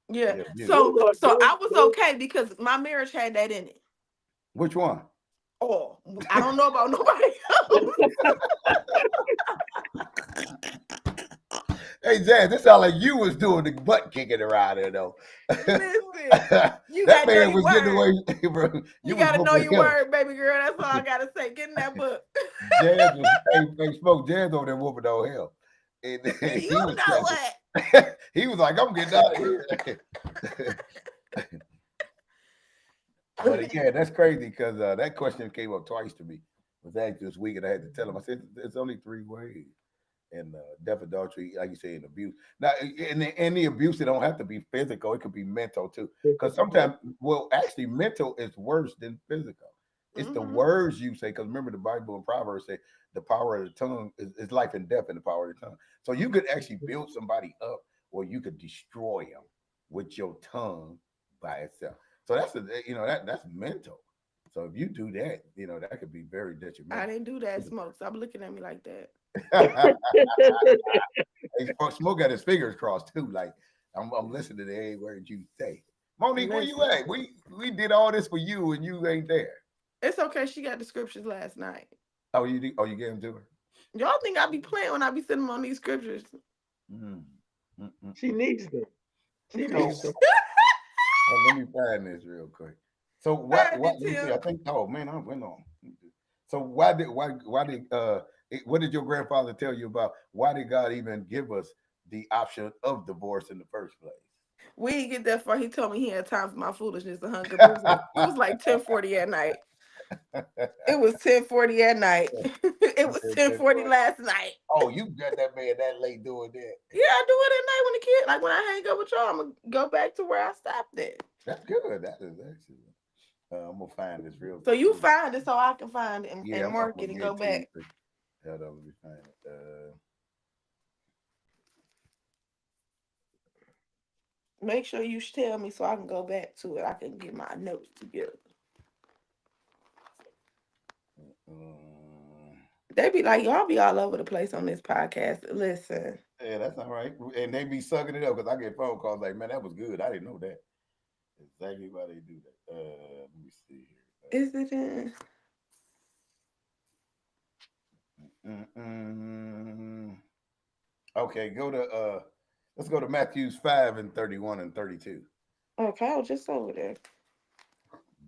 [SPEAKER 7] Yeah.
[SPEAKER 2] Yeah, abuse.
[SPEAKER 7] So
[SPEAKER 3] Those
[SPEAKER 7] I was okay because my marriage had that in it.
[SPEAKER 2] Which one?
[SPEAKER 7] Oh, I don't know about nobody else.
[SPEAKER 2] Hey, Jazz, this sound like you was doing the butt kicking around there, though.
[SPEAKER 7] Listen, you
[SPEAKER 2] That
[SPEAKER 7] gotta know
[SPEAKER 2] man
[SPEAKER 7] your
[SPEAKER 2] was getting
[SPEAKER 7] word.
[SPEAKER 2] away, bro.
[SPEAKER 7] You
[SPEAKER 2] Was
[SPEAKER 7] gotta know
[SPEAKER 2] whooping
[SPEAKER 7] your
[SPEAKER 2] him.
[SPEAKER 7] word, baby girl. That's all I gotta say. Get in that book.
[SPEAKER 2] Jazz was, hey, Smoke, Jazz over there whooping on him. And
[SPEAKER 7] You know what?
[SPEAKER 2] he was like, I'm getting out of here. But again, that's crazy because that question came up twice to me. Was asked this week, and I had to tell him. I said, "It's only 3 ways." And death, adultery, like you say, and abuse. Now, in the abuse, it don't have to be physical; it could be mental too. Because sometimes, well, actually, mental is worse than physical. It's the words you say. Because remember, the Bible and Proverbs say the power of the tongue is life and death in the power of the tongue. So you could actually build somebody up, or you could destroy them with your tongue by itself. So that's that's mental. So if you do that, that could be very detrimental.
[SPEAKER 7] I didn't do that, Smoke. Stop looking at me like that.
[SPEAKER 2] Smoke got his fingers crossed too. Like I'm listening to every word you say. Monique, where you at? We did all this for you, and you ain't there.
[SPEAKER 7] It's okay. She got the scriptures last night.
[SPEAKER 2] Oh, you did? Oh, you gave them to her?
[SPEAKER 7] Y'all think I be playing when I be sitting on these scriptures?
[SPEAKER 3] She needs them. She needs them.
[SPEAKER 2] Let me find this real quick. So what you see, I think, oh man, I went on. So what did your grandfather tell you about why did God even give us the option of divorce in the first place?
[SPEAKER 7] We didn't get that far. He told me he had time for my foolishness and hunger. It was like 10:40 at night. It was 10:40 at night. It was 10:40 last night.
[SPEAKER 2] Oh, you got that man that late doing that?
[SPEAKER 7] Yeah, I do it at night when the kid, like when I hang up with y'all, I'm gonna go back to where I stopped at.
[SPEAKER 2] That's good. That is excellent. I'm gonna find this real.
[SPEAKER 7] So you find it so I can find it and mark it and go back.
[SPEAKER 2] Hold on, let me find it.
[SPEAKER 7] Make sure you tell me so I can go back to it. I can get my notes together. They be like, y'all be all over the place on this podcast. Listen.
[SPEAKER 2] Yeah, that's all right. And they be sucking it up because I get phone calls like, man, that was good. I didn't know that. Exactly why they do that. Let me see here.
[SPEAKER 7] Is it in?
[SPEAKER 2] Okay, let's go to Matthew 5 and 31 and 32.
[SPEAKER 7] Okay, I was just over there.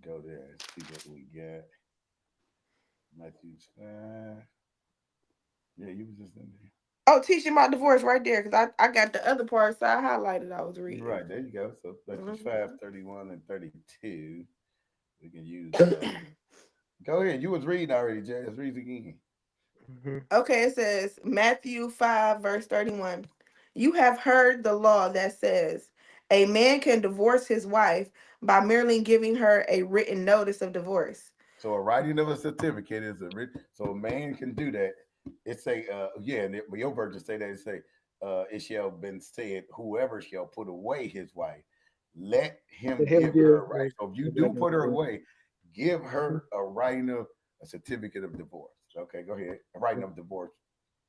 [SPEAKER 2] Go there and see what we got. Matthew 5. Yeah, you was just in there.
[SPEAKER 7] Oh, teaching my divorce right there because I got the other parts I highlighted I was reading.
[SPEAKER 2] Right, there you go. So Matthew 5, 31 and 32. We can use Go ahead. You was reading already, Jay. Let's read again.
[SPEAKER 7] Okay, it says Matthew 5, verse 31. You have heard the law that says a man can divorce his wife by merely giving her a written notice of divorce.
[SPEAKER 2] So a writing of a certificate is so a man can do that. It say, and your version say that it shall been said, whoever shall put away his wife, let him give her a right. So if you do put her away, give her a writing of a certificate of divorce. Okay, go ahead. A writing of divorce.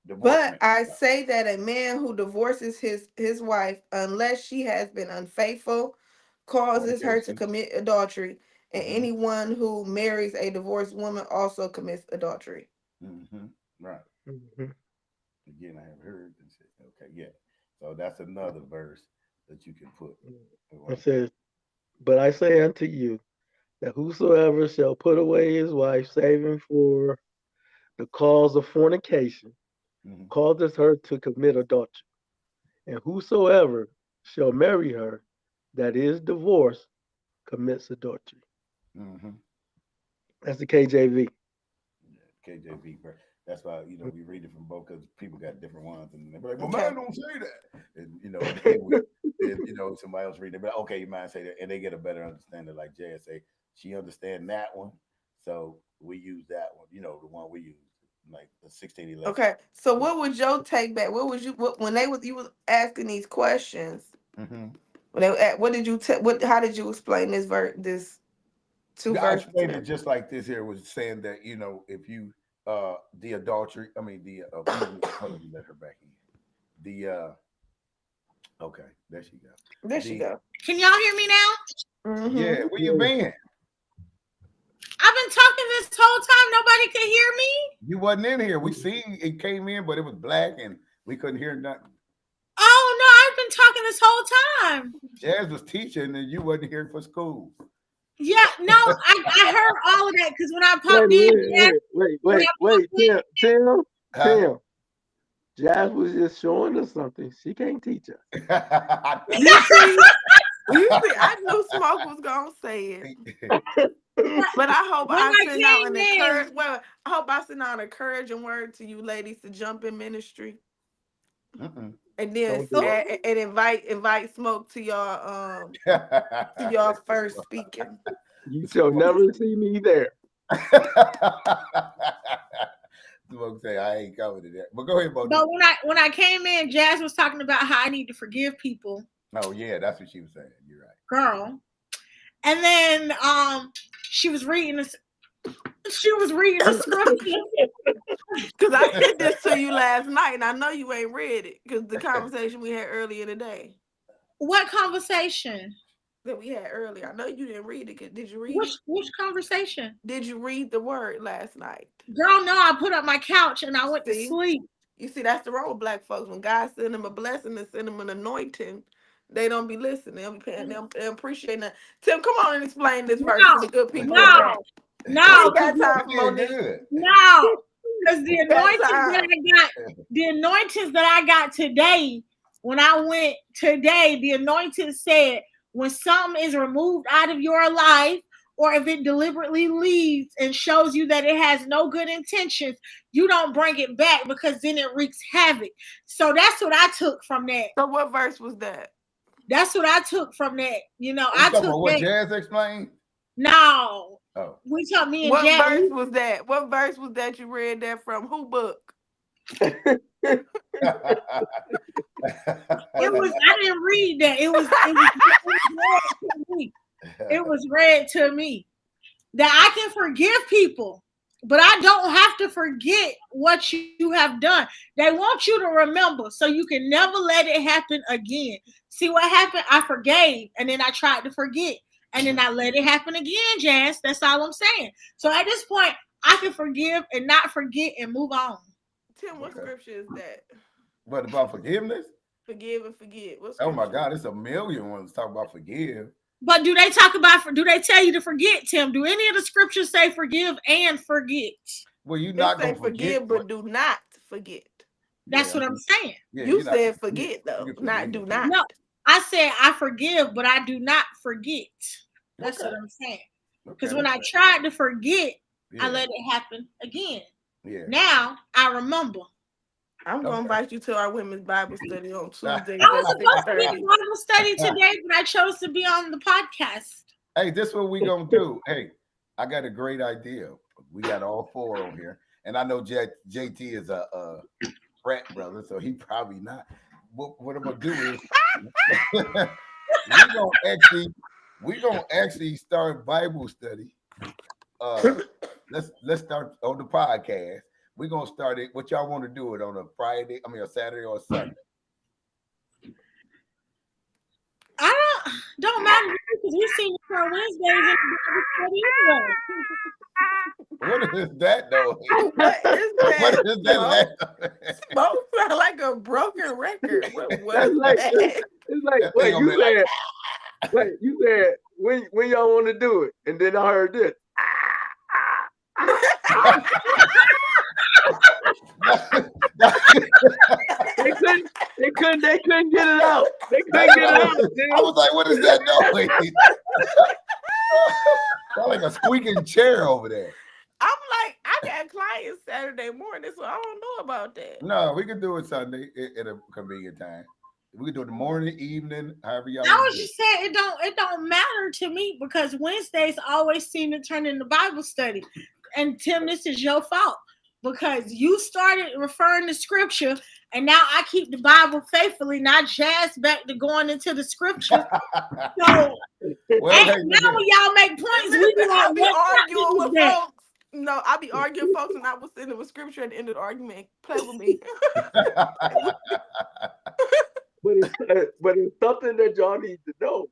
[SPEAKER 7] But I say that a man who divorces his wife, unless she has been unfaithful, causes her to commit adultery. And anyone who marries a divorced woman also commits adultery.
[SPEAKER 2] Right. Again, I have heard this. Okay, yeah. So that's another verse that you can put.
[SPEAKER 3] It says, but I say unto you that whosoever shall put away his wife, saving for the cause of fornication, causes her to commit adultery. And whosoever shall marry her that is divorced commits adultery. That's the KJV.
[SPEAKER 2] KJV, that's why we read it from both because people got different ones, and they're like, "Well, man, don't say that." And somebody else reading it, but okay, you might say that, and they get a better understanding. Like Jay say, she understand that one, so we use that one. The one we use. like the 16, 11.
[SPEAKER 7] Okay, so what was your take back? What was you when you was asking these questions?
[SPEAKER 2] Mm-hmm.
[SPEAKER 7] What did you how did you explain this this two
[SPEAKER 2] I
[SPEAKER 7] verses?
[SPEAKER 2] explained it just like this here was saying that if you the adultery, I mean hold on, let her back in. The okay, there she go.
[SPEAKER 7] There she go.
[SPEAKER 8] Can y'all hear me now?
[SPEAKER 7] Mm-hmm.
[SPEAKER 2] Yeah, where you been?
[SPEAKER 8] I've been talking this whole time. Nobody could hear me.
[SPEAKER 2] You wasn't in here. We seen it came in, but it was black and we couldn't hear nothing.
[SPEAKER 8] Oh no, I've been talking this whole time.
[SPEAKER 2] Jazz was teaching and you wasn't here for school.
[SPEAKER 8] Yeah, no, I heard all of that because when I popped in,
[SPEAKER 3] Tim. Jazz was just showing us something. She can't teach us.
[SPEAKER 7] You see, I knew Smoke was gonna say it. But I hope I send out an encouraging. Well, I hope I send out an encouraging word to you ladies to jump in ministry, and then and invite Smoke to your first speaking.
[SPEAKER 3] You shall never see me there.
[SPEAKER 2] Smoke say I ain't coming to that. But go ahead, Bo.
[SPEAKER 8] But when I came in, Jazz was talking about how I need to forgive people.
[SPEAKER 2] Oh yeah, that's what she was saying. You're right,
[SPEAKER 8] girl. And then she was reading the scripture.
[SPEAKER 7] Because I sent this to you last night, and I know you ain't read it because the conversation we had earlier today.
[SPEAKER 8] What conversation?
[SPEAKER 7] That we had earlier. I know you didn't read it. Did you read
[SPEAKER 8] it? Which conversation?
[SPEAKER 7] Did you read the word last night?
[SPEAKER 8] Girl, no, I put up my couch and I went to sleep.
[SPEAKER 7] You see, that's the role with black folks. When God send them a blessing and send them an anointing, they don't be listening. They'll be paying them and appreciating that. Tim, come on and explain this verse to the good people.
[SPEAKER 8] No,
[SPEAKER 7] got time for
[SPEAKER 8] no, because the anointings that I got today, when I went today, the anointing said, when something is removed out of your life, or if it deliberately leaves and shows you that it has no good intentions, you don't bring it back because then it wreaks havoc. So that's what I took from that.
[SPEAKER 7] So what verse was that?
[SPEAKER 8] That's what I took from that.
[SPEAKER 2] I took what Jazz explained.
[SPEAKER 8] No.
[SPEAKER 2] Oh.
[SPEAKER 8] We told me and
[SPEAKER 7] what
[SPEAKER 8] Jazz.
[SPEAKER 7] What verse was that? What verse was that you read that from? Who book?
[SPEAKER 8] I didn't read that. It was read to me that I can forgive people, but I don't have to forget what you have done. They want you to remember so you can never let it happen again. See what happened? I forgave and then I tried to forget and then I let it happen again, Jazz. That's all I'm saying. So at this point, I can forgive and not forget and move on.
[SPEAKER 7] Tim, what scripture is that?
[SPEAKER 2] What about forgiveness?
[SPEAKER 7] Forgive and forget.
[SPEAKER 2] Oh my God, it's a million ones talk about forgive.
[SPEAKER 8] But do they tell you to forget, Tim? Do any of the scriptures say forgive and forget?
[SPEAKER 2] Well, you're not going to
[SPEAKER 7] forgive, but do not forget.
[SPEAKER 8] That's what I'm saying.
[SPEAKER 7] Yeah, you said forget though, not do not.
[SPEAKER 8] No, I said I forgive, but I do not forget. That's what I'm saying. Because when I tried to forget, I let it happen again. Yeah. Now I remember.
[SPEAKER 7] I'm gonna invite you to our women's Bible study on Tuesday.
[SPEAKER 8] I was supposed to be in Bible study today, but I chose to be on the podcast.
[SPEAKER 2] Hey, this is what we gonna do. Hey, I got a great idea. We got all four on here, and I know JT is a frat brother, so he probably not. What I'm gonna do is we're gonna actually start Bible study. Let's start on the podcast. We're gonna start it. What y'all want to do it on a Friday? I mean, a Saturday or a Sunday?
[SPEAKER 8] Don't matter because we see you on Wednesdays and
[SPEAKER 2] What is that though?
[SPEAKER 7] What is that?
[SPEAKER 2] What is that?
[SPEAKER 7] Smoke sound like a broken record. What
[SPEAKER 3] it's like you said when y'all want to do it, and then I heard this. They couldn't get it out. They couldn't get it out.
[SPEAKER 2] I was like, what is that noise? Sound like a squeaking chair over there.
[SPEAKER 7] I'm like, I got clients Saturday morning, so I don't know about that.
[SPEAKER 2] No, we can do it Sunday at a convenient time. We can do it in the morning, evening, however y'all.
[SPEAKER 8] I was just saying it don't matter to me because Wednesdays always seem to turn into Bible study. And Tim, this is your fault. because you started referring to scripture, and now I keep the Bible faithfully, not Jazz back to going into the scripture. So
[SPEAKER 2] Well, hey,
[SPEAKER 8] now when y'all make points, we be like,
[SPEAKER 7] I be
[SPEAKER 8] what
[SPEAKER 7] arguing
[SPEAKER 8] chapter
[SPEAKER 7] with
[SPEAKER 8] is that?
[SPEAKER 7] folks. No, I be arguing folks, and I was sitting with scripture at the end of the argument. Play with me.
[SPEAKER 3] But it's something that y'all need to know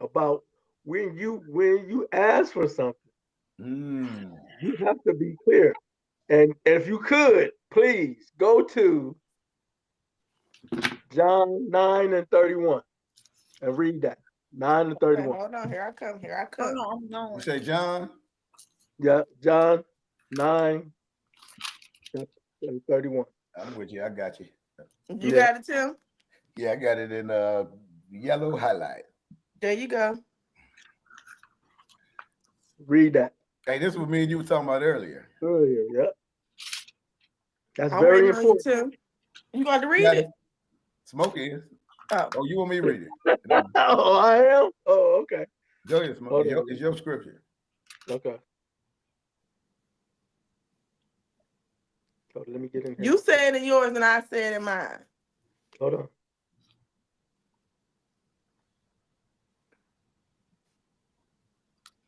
[SPEAKER 3] about when you ask for something. You have to be clear. And if you could, please go to John 9:31 and read that. 9:31.
[SPEAKER 7] Okay, hold on, here I come. Here I come.
[SPEAKER 8] Hold on, I'm going.
[SPEAKER 2] You say John?
[SPEAKER 3] Yeah, John 9:31.
[SPEAKER 2] I'm with you. I got you.
[SPEAKER 7] You got it, Tim?
[SPEAKER 2] Yeah, I got it in yellow highlight.
[SPEAKER 7] There you go.
[SPEAKER 3] Read that.
[SPEAKER 2] Hey, this was me and you were talking about earlier.
[SPEAKER 3] Yeah. That's
[SPEAKER 7] I'm
[SPEAKER 3] very
[SPEAKER 7] reading on you,
[SPEAKER 3] important.
[SPEAKER 7] Tim. You got to read
[SPEAKER 2] Got
[SPEAKER 7] it?
[SPEAKER 2] Smoke is.
[SPEAKER 7] Oh.
[SPEAKER 2] Oh, you want me to read it?
[SPEAKER 3] Oh, I am? Oh, okay.
[SPEAKER 2] Go ahead, Smoke. It's your scripture.
[SPEAKER 3] Okay. So let me get in here.
[SPEAKER 7] You said in yours and I said in mine.
[SPEAKER 3] Hold on.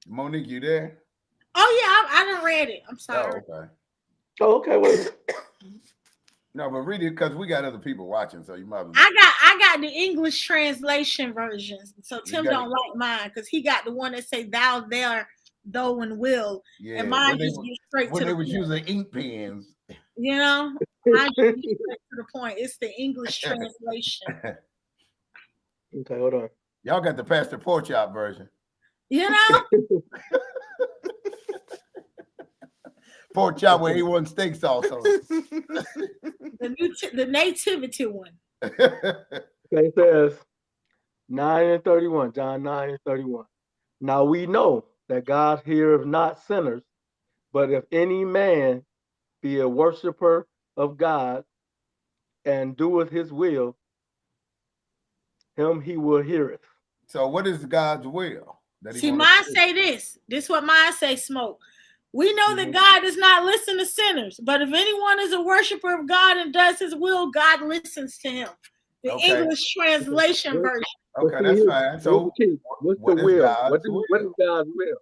[SPEAKER 2] Monique, you there?
[SPEAKER 8] Oh yeah, I done read it. I'm sorry.
[SPEAKER 2] Oh, okay.
[SPEAKER 3] Oh, okay. Wait.
[SPEAKER 2] No, but read it because we got other people watching, so you might.
[SPEAKER 8] I got the English translation versions. So Tim
[SPEAKER 2] got
[SPEAKER 8] don't like mine because he got the one that say thou, there, though, and will.
[SPEAKER 2] Yeah.
[SPEAKER 8] And mine just get straight
[SPEAKER 2] when
[SPEAKER 8] to
[SPEAKER 2] they
[SPEAKER 8] the
[SPEAKER 2] was
[SPEAKER 8] point.
[SPEAKER 2] using ink pens.
[SPEAKER 8] You know, mine just get straight to the point. It's the English translation.
[SPEAKER 3] Okay, hold on.
[SPEAKER 2] Y'all got the Pastor Pork Chop version.
[SPEAKER 8] You know?
[SPEAKER 2] Pork chop with A1 steak sauce on it.
[SPEAKER 8] the nativity one.
[SPEAKER 3] It says 9:31, John 9:31. Now we know that God heareth not sinners, but if any man be a worshiper of God and doeth his will, him he will heareth.
[SPEAKER 2] So what is God's will?
[SPEAKER 8] See, mine say this. This is what mine say, Smoke. We know that God does not listen to sinners, but if anyone is a worshiper of God and does his will, God listens to him. The English translation version.
[SPEAKER 2] Okay, that's fine. So
[SPEAKER 3] what's the will? What is God's will?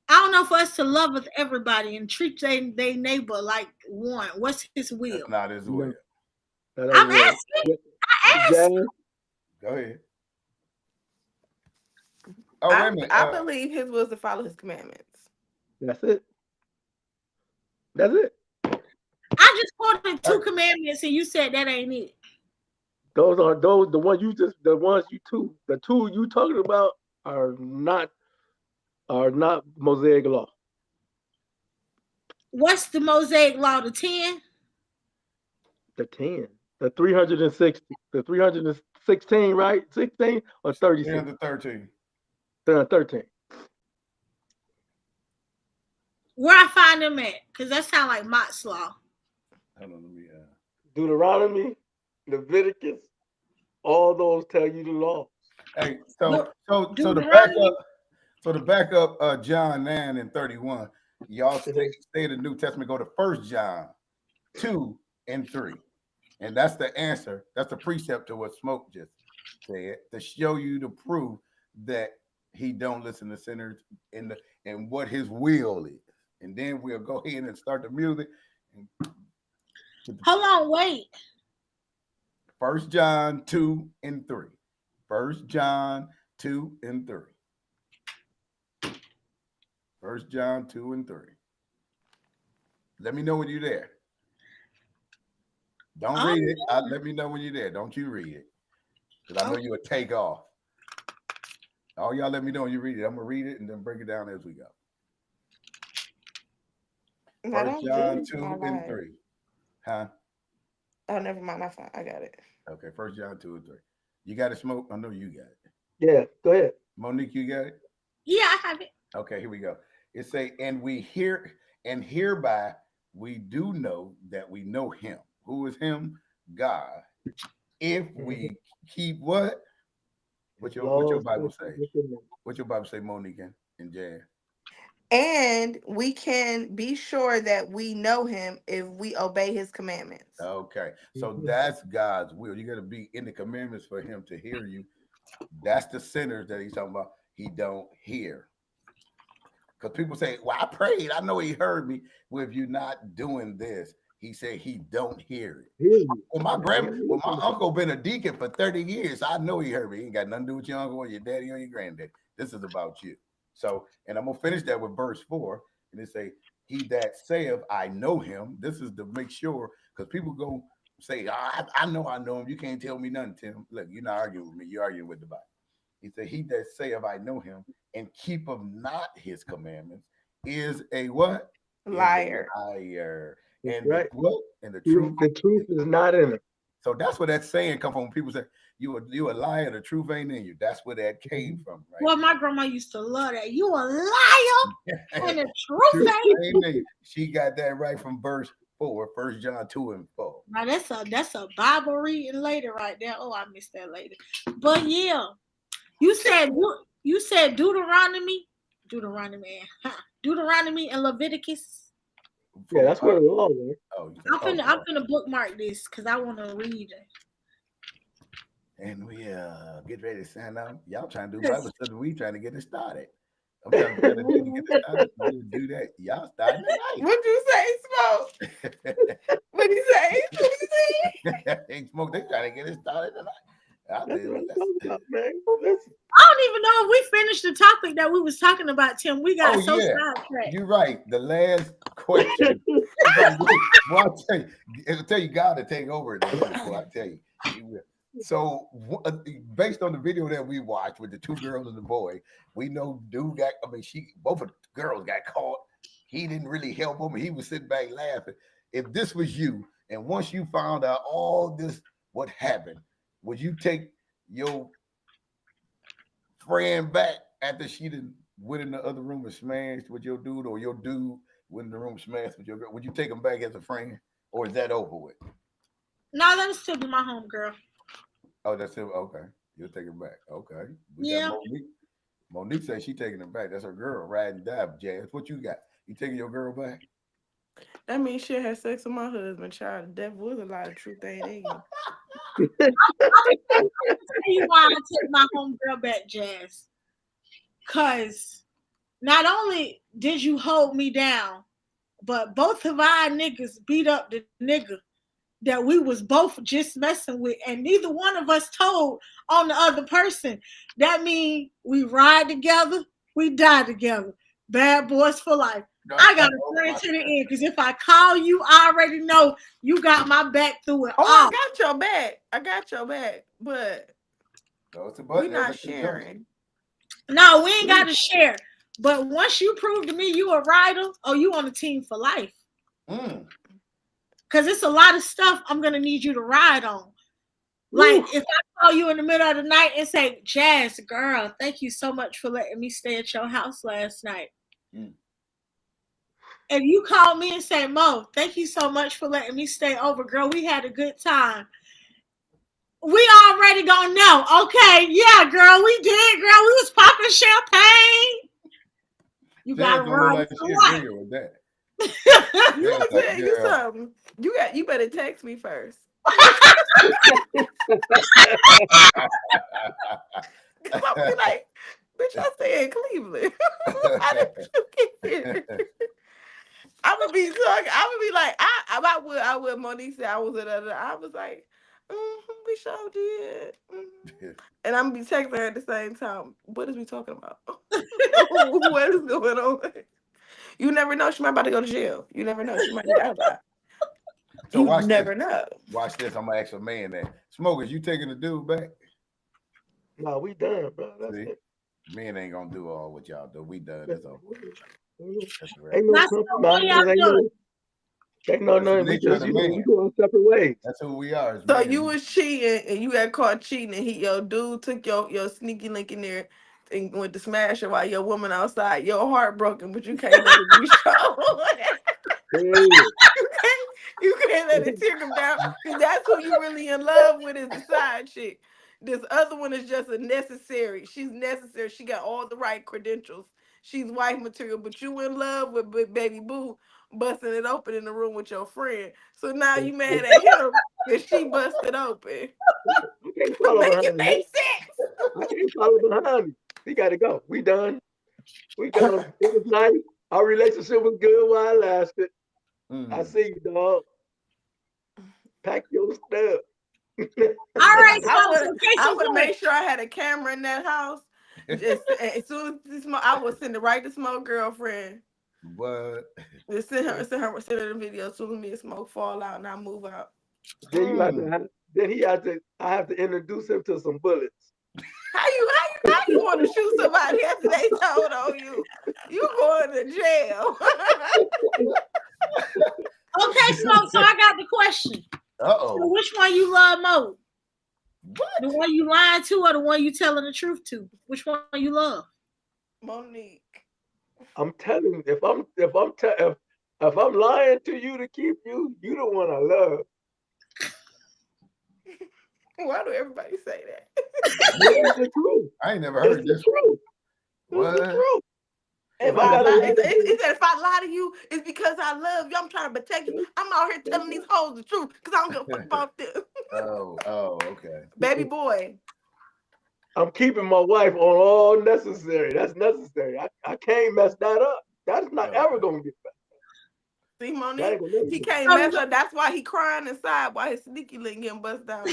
[SPEAKER 8] I don't know for us to love with everybody and treat their neighbor like one. What's his will?
[SPEAKER 2] That's not his will.
[SPEAKER 8] I'm asking. I asked.
[SPEAKER 2] Go ahead. Oh, wait a minute.
[SPEAKER 7] I believe his will is to follow his commandments.
[SPEAKER 3] That's it. That's it.
[SPEAKER 8] I just quoted 2 commandments and you said that ain't it.
[SPEAKER 3] The ones the two you talking about are not Mosaic law.
[SPEAKER 8] What's the Mosaic law? The 10?
[SPEAKER 3] The 10. The 360. The 316, right? 16 or 36?
[SPEAKER 2] 13.
[SPEAKER 3] 13.
[SPEAKER 8] Where I find them at? Because that sounds like Mott's law.
[SPEAKER 2] Hold on, let me
[SPEAKER 3] Deuteronomy, Leviticus, all those tell you the law.
[SPEAKER 2] Hey, so the backup John 9:31, y'all stay in the New Testament, go to 1 John 2:3. And that's the answer. That's the precept to what Smoke just said, to show you the proof that he don't listen to sinners and what his will is. And then we'll go ahead and start the music.
[SPEAKER 8] Hold on, wait.
[SPEAKER 2] 1 John 2:3. 1 John 2:3. 1 John 2:3. Let me know when you're there. Don't read it. Let me know when you're there. Don't you read it. Because I know you would take off. All y'all let me know when you read it. I'm going to read it and then break it down as we go. 1 John 2:3. Huh?
[SPEAKER 7] Oh, never mind. I got it.
[SPEAKER 2] Okay, 1 John 2:3. You got it, Smoke? I know you got it.
[SPEAKER 3] Yeah, go ahead.
[SPEAKER 2] Monique, you got it?
[SPEAKER 8] Yeah, I have it.
[SPEAKER 2] Okay, here we go. It say, and hereby we do know that we know him. Who is him? God. If we keep what? What your Bible say? What your Bible say, Monique and Jan?
[SPEAKER 7] And we can be sure that we know him if we obey his commandments.
[SPEAKER 2] Okay, so that's God's will. You got to be in the commandments for him to hear you. That's the sinners that he's talking about. He don't hear. Because people say, well, I prayed. I know he heard me. Well, if you're not doing this, he said he don't hear it. Well, my uncle been a deacon for 30 years. I know he heard me. He ain't got nothing to do with your uncle or your daddy or your granddaddy. This is about you. So, and I'm going to finish that with verse 4. And it say, he that saith, I know him. This is to make sure, because people go say, I know him. You can't tell me nothing, Tim. Look, you're not arguing with me. You're arguing with the Bible. He said, he that saith, I know him, and keepeth not his commandments is a what?
[SPEAKER 7] Liar.
[SPEAKER 2] Is a liar. And
[SPEAKER 3] right.
[SPEAKER 2] And the truth
[SPEAKER 3] is not in him.
[SPEAKER 2] So that's where that saying come from. When people say you a liar, the truth ain't in you. That's where that came from, right?
[SPEAKER 8] Well, my grandma used to love that. You a liar, and the truth ain't in you.
[SPEAKER 2] She got that right from verse 4, 1 John 2 and 4.
[SPEAKER 8] Now that's a Bible reading later right there. Oh, I missed that later. But yeah, you said Deuteronomy and Leviticus.
[SPEAKER 3] Yeah, that's where the law is.
[SPEAKER 8] I'm finna bookmark this because I want to read it.
[SPEAKER 2] And we get ready to sign out. Y'all trying to do Bible study. We trying to get it started. I'm trying to get it started. So do that. Y'all starting tonight.
[SPEAKER 7] What'd you say, Smoke? What'd you say?
[SPEAKER 2] Hey, Smoke, they trying to get it started tonight. I don't even know
[SPEAKER 8] if we finished the topic that we was talking about, Tim. We got sidetracked.
[SPEAKER 2] You're right. The last question. Well, I'll tell you, God to take over. I tell you. So, based on the video that we watched with the two girls and the boy, we know dude got. Both of the girls got caught. He didn't really help them. He was sitting back laughing. If this was you, and once you found out all this, what happened? Would you take your friend back after she went in the other room and smashed with your dude, or your dude went in the room smashed with your girl? Would you take him back as a friend, or is that over with?
[SPEAKER 8] No, that'll still be my home girl.
[SPEAKER 2] Oh, that's it. Okay, you'll take him back. Okay.
[SPEAKER 8] Yeah.
[SPEAKER 2] Monique says she taking him back. That's her girl. Ride and die, Jazz. What you got? You taking your girl back?
[SPEAKER 7] That means she had sex with my husband, child. That was a lot of truth ain't in you.
[SPEAKER 8] I'll tell you why I took my homegirl back, Jazz. Because not only did you hold me down, but both of our niggas beat up the nigga that we was both just messing with, and neither one of us told on the other person. That means we ride together, we die together. Bad boys for life. I got a friend to the end, because if I call you, I already know you got my back through it.
[SPEAKER 7] Oh, I got your back. I got your back, but we're not sharing.
[SPEAKER 8] No, we ain't got to share. But once you prove to me you a rider, you on a team for life. Because it's a lot of stuff I'm going to need you to ride on. Like, if I call you in the middle of the night and say, Jazz, girl, thank you so much for letting me stay at your house last night. If you call me and say, Mo, thank you so much for letting me stay over, girl, we had a good time. We already gonna know. Okay, yeah, girl, we did, girl. We was popping champagne. You gotta run with
[SPEAKER 2] that.
[SPEAKER 7] You tell you something. You better text me first. Cause I'll be like, bitch, I stay in Cleveland. How did you get here? I'm gonna be like, I would Monique said I was I was like, we sure did. And I'm gonna be texting her at the same time. What is we talking about? What is going on? You never know. She might about to go to jail. You never know. She might be out there. So you never know.
[SPEAKER 2] Watch this. I'm gonna ask a man that. Smokers, you taking the dude back?
[SPEAKER 3] No, we done, bro. That's it.
[SPEAKER 2] Men ain't gonna do all what y'all do. We done. That's all.
[SPEAKER 3] Ain't no compromise. Ain't no nothing. We go separate ways.
[SPEAKER 2] That's who we are.
[SPEAKER 7] So you was cheating and you got caught cheating, and your dude took your sneaky link in there and went to smash her while your woman outside. Your heart broken, but you can't let it be shown. You can't let it tear them down, because that's who you really in love with, is the side chick. This other one is just a necessary. She's necessary. She got all the right credentials. she's wife material, but you in love with baby boo busting it open in the room with your friend. So now you mad at him that she busted open.
[SPEAKER 3] I can't follow
[SPEAKER 7] Make
[SPEAKER 3] behind
[SPEAKER 7] it
[SPEAKER 3] me.
[SPEAKER 7] make sense.
[SPEAKER 3] I can't follow behind me. We gotta go. We done. We done. It was nice. Our relationship was good while it lasted. I see you, dog. Pack your stuff.
[SPEAKER 8] All right,
[SPEAKER 7] I would make sure I had a camera in that house. Just as soon as the smoke, I would send it right to Smoke girlfriend.
[SPEAKER 2] What?
[SPEAKER 7] Just send her the video as soon as me and Smoke fall out and I move out.
[SPEAKER 3] Then you have to. I have to introduce him to some bullets.
[SPEAKER 7] How you want to shoot somebody after they told on you? You going to jail.
[SPEAKER 8] Okay, Smoke. So I got the question. So which one you love more?
[SPEAKER 2] What?
[SPEAKER 8] The one you lying to or the one you telling the truth to? Which one you love?
[SPEAKER 7] Monique.
[SPEAKER 3] I'm telling you, if I'm lying to you to keep you, you the one I love.
[SPEAKER 7] Why do everybody say that?
[SPEAKER 3] It's the truth.
[SPEAKER 2] I ain't never heard
[SPEAKER 3] It's
[SPEAKER 2] this.
[SPEAKER 3] the truth.
[SPEAKER 2] What?
[SPEAKER 3] It's the truth.
[SPEAKER 7] If I lie, it said if I lie to you, it's because I love you. I'm trying to protect you. I'm out here telling these hoes the truth because I don't give a fuck about them.
[SPEAKER 2] Okay.
[SPEAKER 7] Baby boy.
[SPEAKER 3] I'm keeping my wife on all necessary. That's necessary. I can't mess that up. That's not ever gonna get back.
[SPEAKER 7] See, Monique, he can't mess up. That's why he crying inside while his sneaky link getting bust down.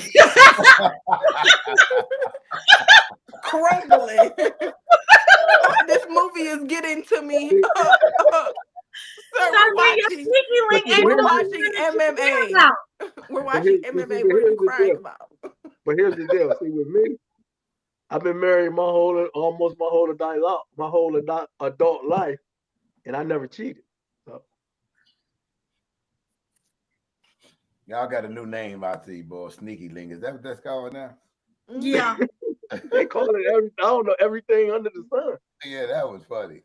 [SPEAKER 7] Crumbling. This movie is getting to me. Sir, we're watching MMA. We're watching MMA. What are you crying about?
[SPEAKER 3] But here's the deal. See, with me, I've been married almost my whole adult life, and I never cheated. So.
[SPEAKER 2] Y'all got a new name out to you, boy. Sneaky link. Is that what that's called now?
[SPEAKER 8] Yeah.
[SPEAKER 3] They call it everything under the sun.
[SPEAKER 2] Yeah, that was funny.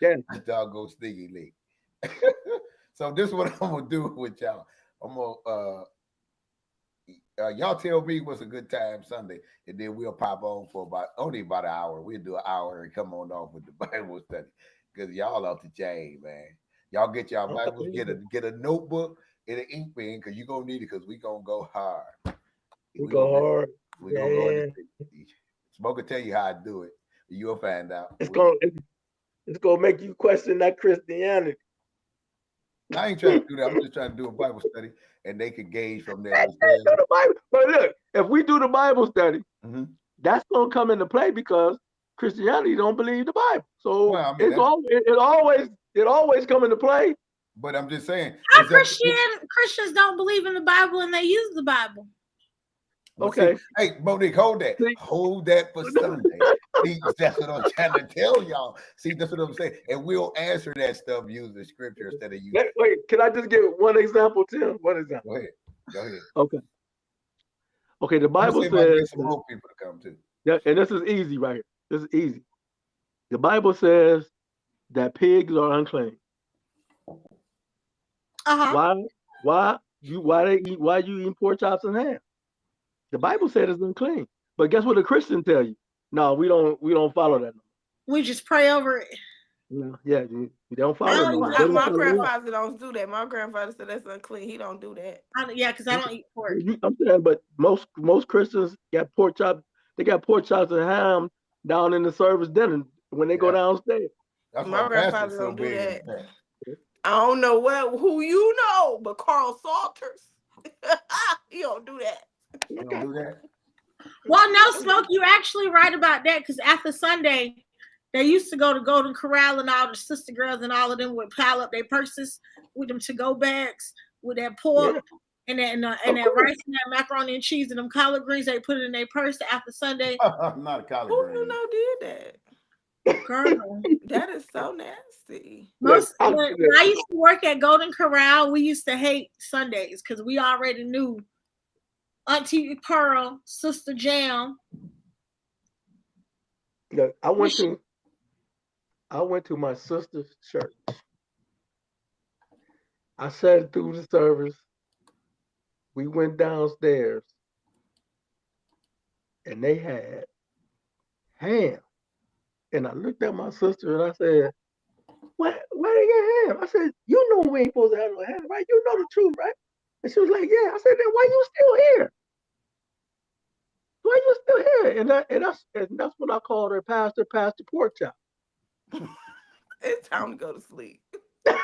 [SPEAKER 3] Yeah.
[SPEAKER 2] Doggone sneaky link. So this is what I'm gonna do with y'all. I'm gonna y'all tell me what's a good time Sunday, and then we'll pop on for only about an hour. We'll do an hour and come on off with the Bible study because y'all off the chain, man. Y'all get y'all Bibles, get a notebook and an ink pen because you're gonna need it because we gonna go hard.
[SPEAKER 3] We go hard.
[SPEAKER 2] We're gonna go into Smoke will tell you how to do it. You'll find out.
[SPEAKER 3] It's gonna make you question that Christianity.
[SPEAKER 2] I ain't trying to do that. I'm just trying to do a Bible study, and they can gauge from there.
[SPEAKER 3] But look, if we do the Bible study, that's gonna come into play because Christianity don't believe the Bible. So it always come into play.
[SPEAKER 2] But I'm just saying,
[SPEAKER 8] how Christians don't believe in the Bible and they use the Bible.
[SPEAKER 3] Okay.
[SPEAKER 2] See, hey, Monique, hold that. Hold that for Sunday. See, that's what I'm trying to tell y'all. See, that's what I'm saying. And we'll answer that stuff using scripture instead of using.
[SPEAKER 3] Wait, can I just give one example, Tim? One example.
[SPEAKER 2] Go ahead.
[SPEAKER 3] Okay, the Bible says
[SPEAKER 2] some more people to come too.
[SPEAKER 3] Yeah, and this is easy right here. This is easy. The Bible says that pigs are unclean. Why you eat pork chops and ham? The Bible said it's unclean. But guess what the Christians tell you? No, we don't follow that.
[SPEAKER 8] We just pray over it.
[SPEAKER 3] Yeah, we don't follow
[SPEAKER 7] it. My grandfather don't do that. My grandfather said that's unclean. He don't do that.
[SPEAKER 8] Because I don't eat pork.
[SPEAKER 3] I'm saying, but most Christians got pork chops. They got pork chops and ham down in the service dinner when they go downstairs.
[SPEAKER 7] My grandfather don't do that. I don't know who you know, but Carl Salters. He don't do that.
[SPEAKER 2] You don't do that?
[SPEAKER 8] Well, no, Smoke, you're actually right about that because after Sunday, they used to go to Golden Corral and all the sister girls and all of them would pile up their purses with them to-go bags with that pork and that rice and that macaroni and cheese and them collard greens. They put it in their purse after Sunday.
[SPEAKER 2] Not a collard green.
[SPEAKER 7] Who you know did that?
[SPEAKER 8] Girl,
[SPEAKER 7] that is so nasty.
[SPEAKER 8] When I used to work at Golden Corral, we used to hate Sundays because we already knew Auntie Pearl, Sister Jam.
[SPEAKER 3] Look, I went to my sister's church. I sat through the service. We went downstairs, and they had ham. And I looked at my sister and I said, why they get ham? I said, you know we ain't supposed to have no ham, right? You know the truth, right? And she was like, yeah. I said, then why you still here? Why you still here? And that's when I called her Pastor Pork Chop.
[SPEAKER 7] It's time to go to sleep. Play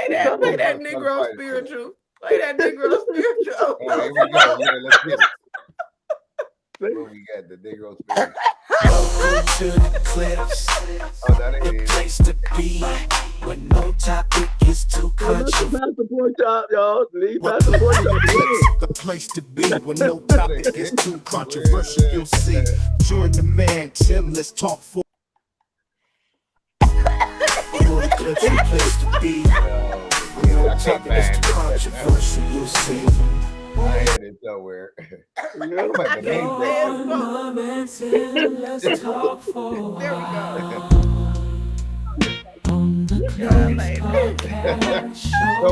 [SPEAKER 7] that Negro spiritual. Play that Negro spiritual.
[SPEAKER 2] Here we go. Yeah, let's get it. What we got? The Negro spiritual.
[SPEAKER 1] Welcome to the cliffs.
[SPEAKER 2] Oh, that
[SPEAKER 1] The
[SPEAKER 2] is.
[SPEAKER 1] place to be when no topic is too controversial.
[SPEAKER 3] Pastor Pork Chop, y'all. Leave Pastor Pork Chop.
[SPEAKER 1] The place to be when no topic is too controversial. You'll see. Join the man, Tim. Let's talk for. The cliffs, the place to be. No topic is too controversial. You'll see.
[SPEAKER 2] I had it somewhere. I'm like, the name
[SPEAKER 7] Let's talk for. There we go.
[SPEAKER 2] So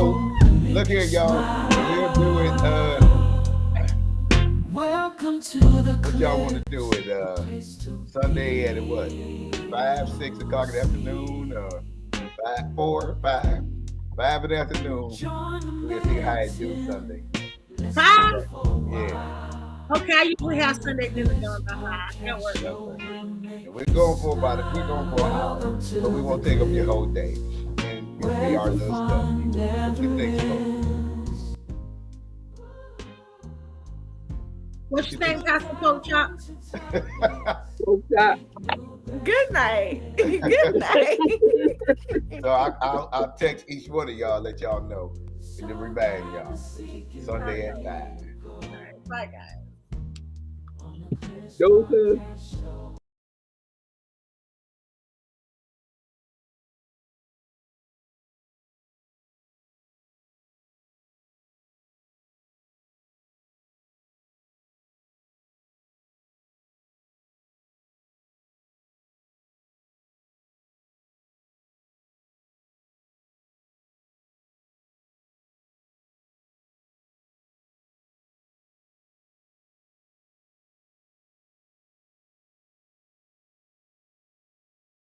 [SPEAKER 2] look here, y'all. We'll do it.
[SPEAKER 1] Welcome to the
[SPEAKER 2] What y'all want to do it? Sunday at what? 5, 6 o'clock in the afternoon? 5, 4, 5, 5 in the afternoon. We'll see how it do Sunday.
[SPEAKER 8] 5?
[SPEAKER 2] Yeah.
[SPEAKER 8] Okay, I usually have Sunday dinner done by 5. That works.
[SPEAKER 2] We're going for an hour, but we won't take up your whole day. And you'll be our little stuff. What you think, folks?
[SPEAKER 8] What's your name, Pastor Pork Chop?
[SPEAKER 3] Pork Chop.
[SPEAKER 7] Good night. Good night.
[SPEAKER 2] So I'll text each one of y'all, let y'all know. And then remind y'all. Sunday at 5.
[SPEAKER 8] Bye, guys.
[SPEAKER 3] Joseph.